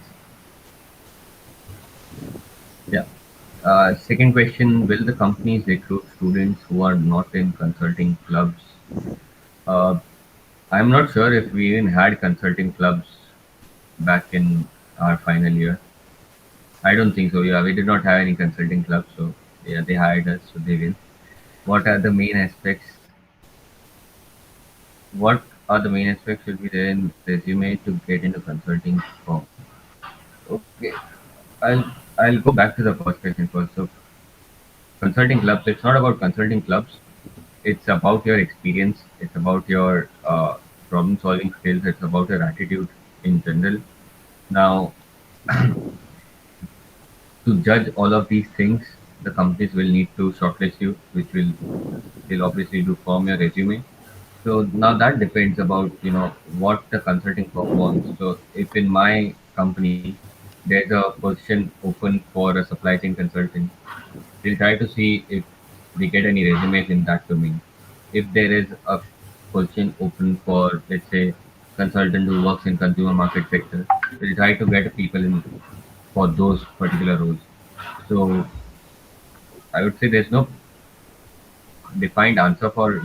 Yeah. Second question, will the companies recruit students who are not in consulting clubs? Uh, I'm not sure if we even had consulting clubs back in our final year. I don't think so. Yeah, we did not have any consulting clubs, so yeah, they hired us, so they will. What are the main aspects? What are the main aspects should be there in resume to get into consulting firm? Okay, I'll I'll go back to the first question first. So consulting clubs, it's not about consulting clubs. It's about your experience. It's about your problem solving skills. It's about your attitude in general. Now, to judge all of these things, the companies will need to shortlist you, which will they'll obviously do form your resume. So now that depends about what the consulting firm wants. So if in my company there's a position open for a supply chain consultant, we'll try to see if we get any resumes in that domain. If there is a position open for, let's say, consultant who works in consumer market sector, we'll try to get people in for those particular roles. So I would say there's no defined answer for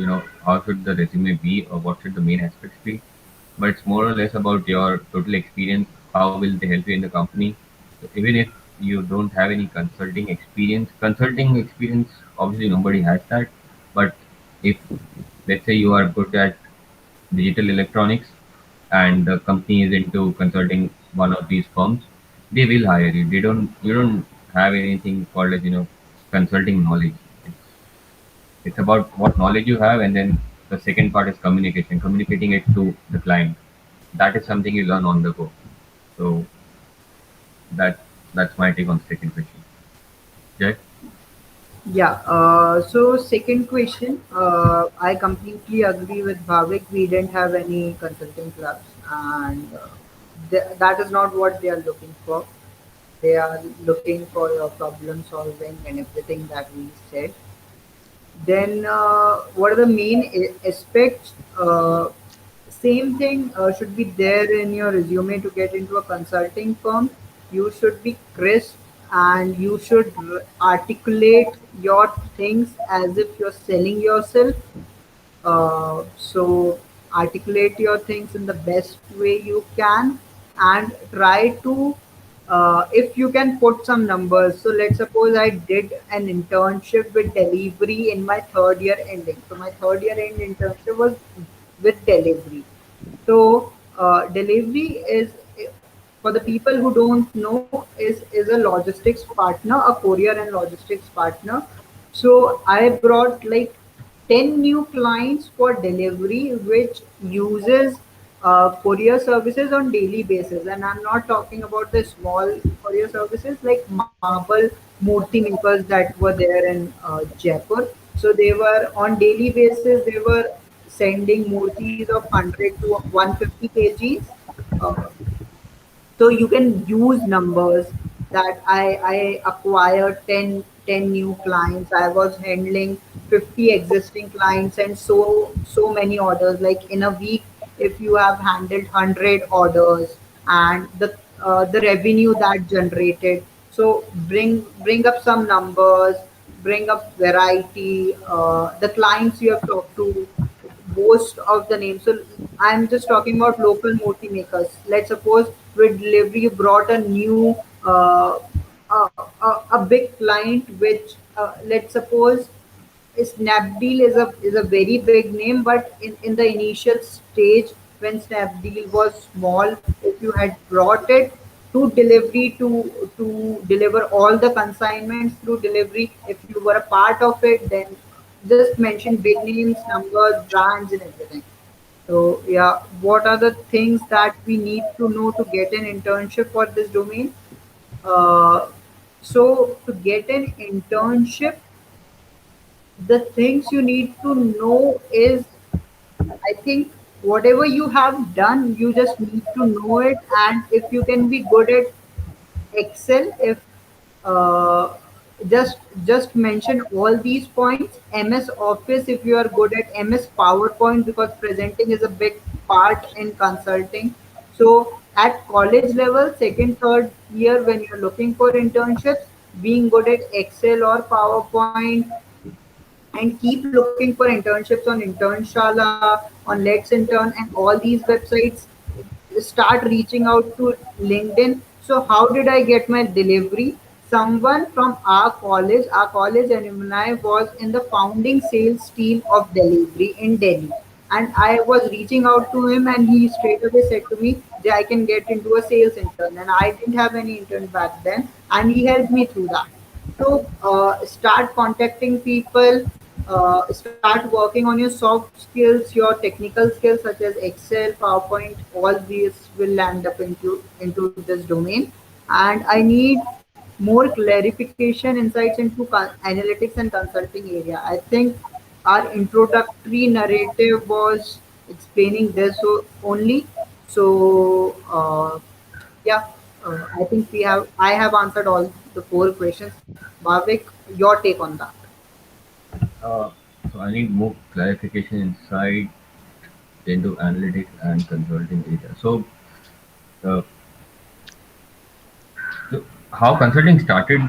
how should the resume be or what should the main aspects be, but it's more or less about your total experience. How will they help you in the company? So even if you don't have any consulting experience, obviously nobody has that. But if, let's say, you are good at digital electronics and the company is into consulting one of these firms, they will hire you. You don't have anything called as consulting knowledge. It's about what knowledge you have, and then the second part is communication, communicating it to the client. That is something you learn on the go. So that that's my take on the second question. Jay? Yeah. So second question, I completely agree with Bhavik. We didn't have any consulting clubs, and that is not what they are looking for. They are looking for your problem solving and everything that we said. Then, what are the main aspects? Same thing should be there in your resume to get into a consulting firm. You should be crisp and you should articulate your things as if you're selling yourself. So articulate your things in the best way you can and try to if you can put some numbers. So let's suppose I did an internship with delivery in my third year ending. So my third year end internship was with delivery. So delivery is, for the people who don't know, is a logistics partner, a courier and logistics partner. So I brought like 10 new clients for delivery, which uses courier services on daily basis, and I'm not talking about the small courier services like marble murti makers that were there in Jaipur. So they were on daily basis. They were sending murtis of 100 to 150 kgs. Uh, so you can use numbers that I acquired 10 new clients. I was handling 50 existing clients and so many orders. Like in a week, if you have handled 100 orders and the revenue that generated. So bring up some numbers, bring up variety, the clients you have talked to, most of the names. So I'm just talking about local moti makers. Let's suppose with delivery you brought a new a big client, which let's suppose Snapdeal is a very big name, but in the initial stage when Snapdeal was small, if you had brought it to delivery to deliver all the consignments through delivery, if you were a part of it, then just mention big names, numbers, brands, and everything. So yeah, what are the things that we need to know to get an internship for this domain? Uh, so to get an internship, the things you need to know is, I think, whatever you have done, you just need to know it. And if you can be good at Excel, if uh, just just mention all these points. MS Office, if you are good at MS PowerPoint, because presenting is a big part in consulting. So at college level, second, third year, when you're looking for internships, being good at Excel or PowerPoint, and keep looking for internships on Internshala, on Let's Intern, and all these websites. Start reaching out to LinkedIn. So how did I get my delivery? Someone from our college alumni was in the founding sales team of delivery in Delhi. And I was reaching out to him, and he straight away said to me that I can get into a sales intern. And I didn't have any intern back then, and he helped me through that. So start contacting people, start working on your soft skills, your technical skills such as Excel, PowerPoint. All these will land up into this domain. And I need more clarification, insights into analytics and consulting area. I think our introductory narrative was explaining this only. So yeah, I think we have. I have answered all the four questions. Bhavik, your take on that. Uh, so I need more clarification inside into analytics and consulting area. Uh, so how consulting started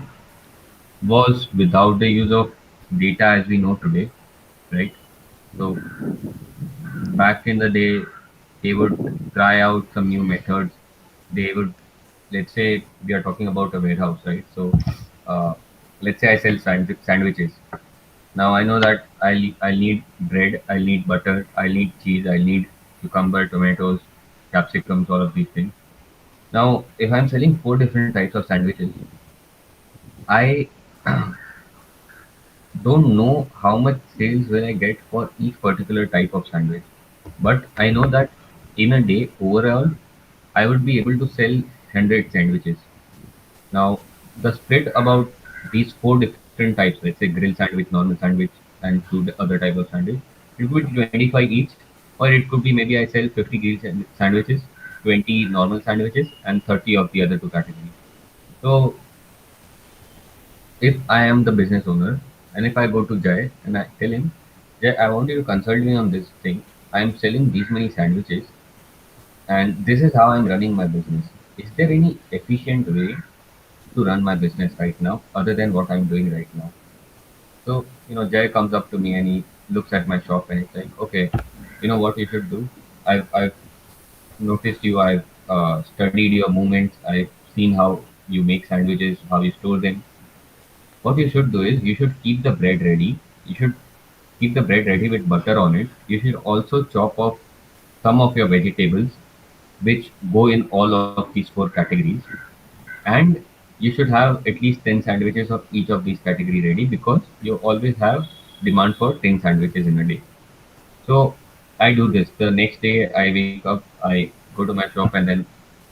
was without the use of data as we know today, right? So back in the day, they would try out some new methods. They would, let's say, we are talking about a warehouse, right? So uh, let's say I sell sandwiches. Now I know that I'll need bread, I'll need butter, I'll need cheese, I'll need cucumber, tomatoes, capsicums, all of these things. Now, if I'm selling four different types of sandwiches, I don't know how much sales will I get for each particular type of sandwich. But I know that in a day, overall, I would be able to sell 100 sandwiches. Now, the split about these four different types, let's say grill sandwich, normal sandwich, and two other type of sandwich, it could be 25 each, or it could be maybe I sell 50 sandwiches, 20 normal sandwiches, and 30 of the other two categories. So, if I am the business owner, and if I go to Jay and I tell him, Jay, I want you to consult me on this thing. I am selling these many sandwiches, and this is how I'm running my business. Is there any efficient way to run my business right now other than what I'm doing right now? So, Jay comes up to me and he looks at my shop and he's like, okay, you know what you should do? I've noticed you, I've studied your movements, I've seen how you make sandwiches, how you store them. What you should do is you should keep the bread ready. You should keep the bread ready with butter on it. You should also chop off some of your vegetables, which go in all of these four categories. And you should have at least 10 sandwiches of each of these category ready because you always have demand for 10 sandwiches in a day. So I do this. The next day I wake up, I go to my shop, and then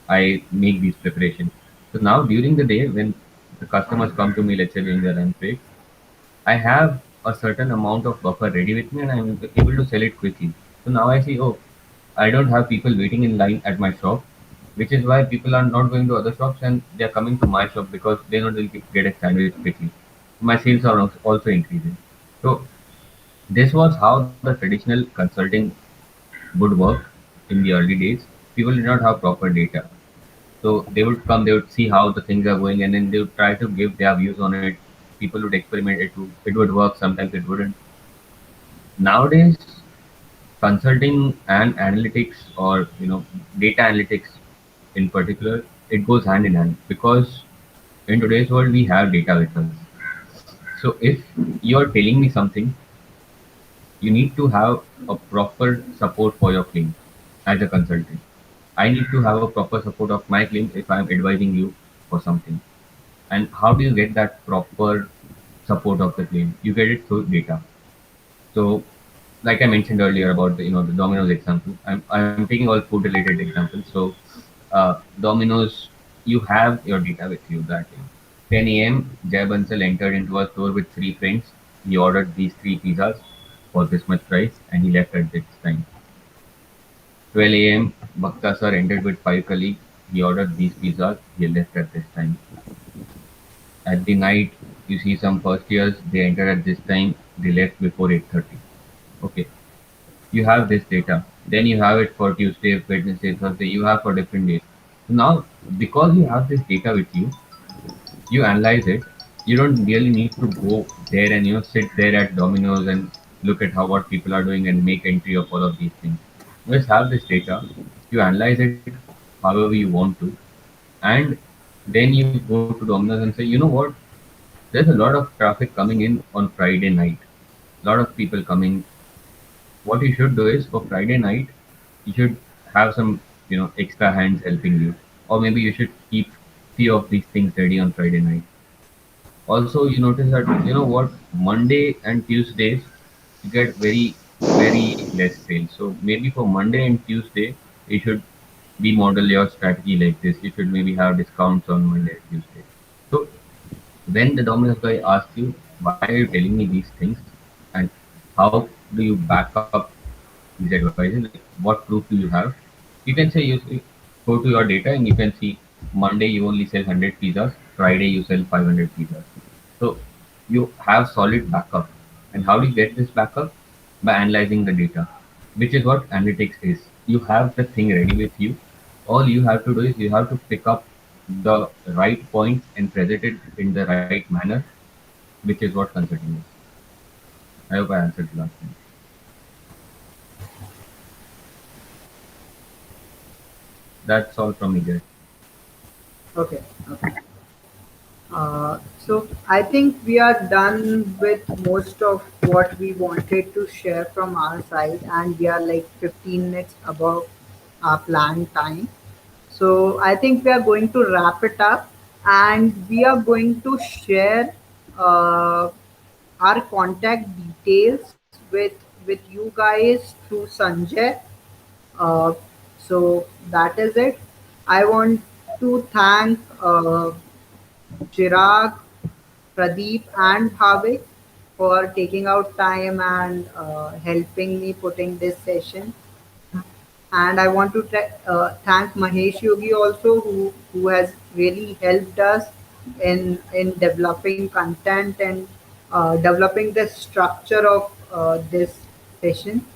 I make these preparations. So now during the day when the customers come to me, let's say during the lunch break, I have a certain amount of buffer ready with me and I'm able to sell it quickly. So now I see, oh, I don't have people waiting in line at my shop, which is why people are not going to other shops and they're coming to my shop because they know they'll get a sandwich quickly. My sales are also increasing. So this was how the traditional consulting would work in the early days. People did not have proper data. So they would come, they would see how the things are going, and then they would try to give their views on it. People would experiment it would work, sometimes it wouldn't. Nowadays, consulting and analytics, or data analytics in particular, it goes hand in hand because in today's world we have data with us. So if you are telling me something, you need to have a proper support for your claim as a consultant. I need to have a proper support of my claim if I am advising you for something. And how do you get that proper support of the claim? You get it through data. So, like I mentioned earlier about the Domino's example, I'm taking all food related examples. So, Domino's, you have your data with you that day. 10 a.m. Jay Bansal entered into a store with three friends. He ordered these three pizzas for this much price, and he left at this time. 12 a.m. Bhakta sir entered with five colleagues. He ordered these pizzas. He left at this time. At the night, you see some first years, they entered at this time, they left before 8:30. Okay, you have this data. Then you have it for Tuesday, Wednesday, Thursday, you have for different days. So now, because you have this data with you analyze it. You don't really need to go there and sit there at Domino's and look at how what people are doing and make entry of all of these things. You just have this data, you analyze it however you want to, and then you go to Domino's and say, you know what, there's a lot of traffic coming in on Friday night. A lot of people coming. What you should do is for Friday night, you should have some extra hands helping you, or maybe you should keep few of these things ready on Friday night. Also, you notice that what, Monday and Tuesdays you get very less sales. So maybe for Monday and Tuesday you should be model your strategy like this. You should maybe have discounts on Monday and Tuesday. So when the Domino's guy asks you, why are you telling me these things, and how do you back up these advices, like what proof do you have, you can say go to your data and you can see Monday you only sell 100 pizzas, Friday you sell 500 pizzas. So you have solid backup. And how do you get this backup? By analyzing the data, which is what analytics is. You have the thing ready with you. All you have to do is you have to pick up the right points and present it in the right manner, which is what consulting is. I hope I answered the last thing. That's all from me, guys. Okay. Okay. So I think we are done with most of what we wanted to share from our side, and we are like 15 minutes above our planned time. So I think we are going to wrap it up, and we are going to share uh, our contact details with you guys through Sanjay. Uh, so that is it. I want to thank Chirag, Pradeep, and Bhavik for taking out time and helping me putting this session. And I want to thank Mahesh Yogi also, who has really helped us in developing content and developing the structure of this session.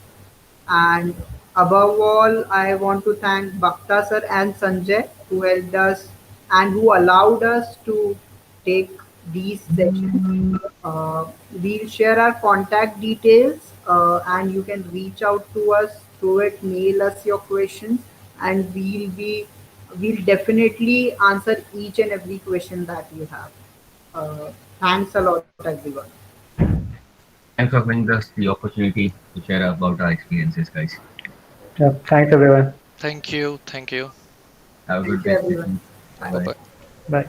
And above all, I want to thank Bhakta sir and Sanjay who helped us and who allowed us to take these sessions. We'll share our contact details and you can reach out to us through it, mail us your questions, and we'll definitely answer each and every question that you have. Thanks a lot, everyone. Thanks for giving us the opportunity to share about our experiences, guys. Yeah, thanks everyone. Thank you. Thank you. Have a Thank good you, day. everyone. Bye Bye. Bye bye. bye. Bye.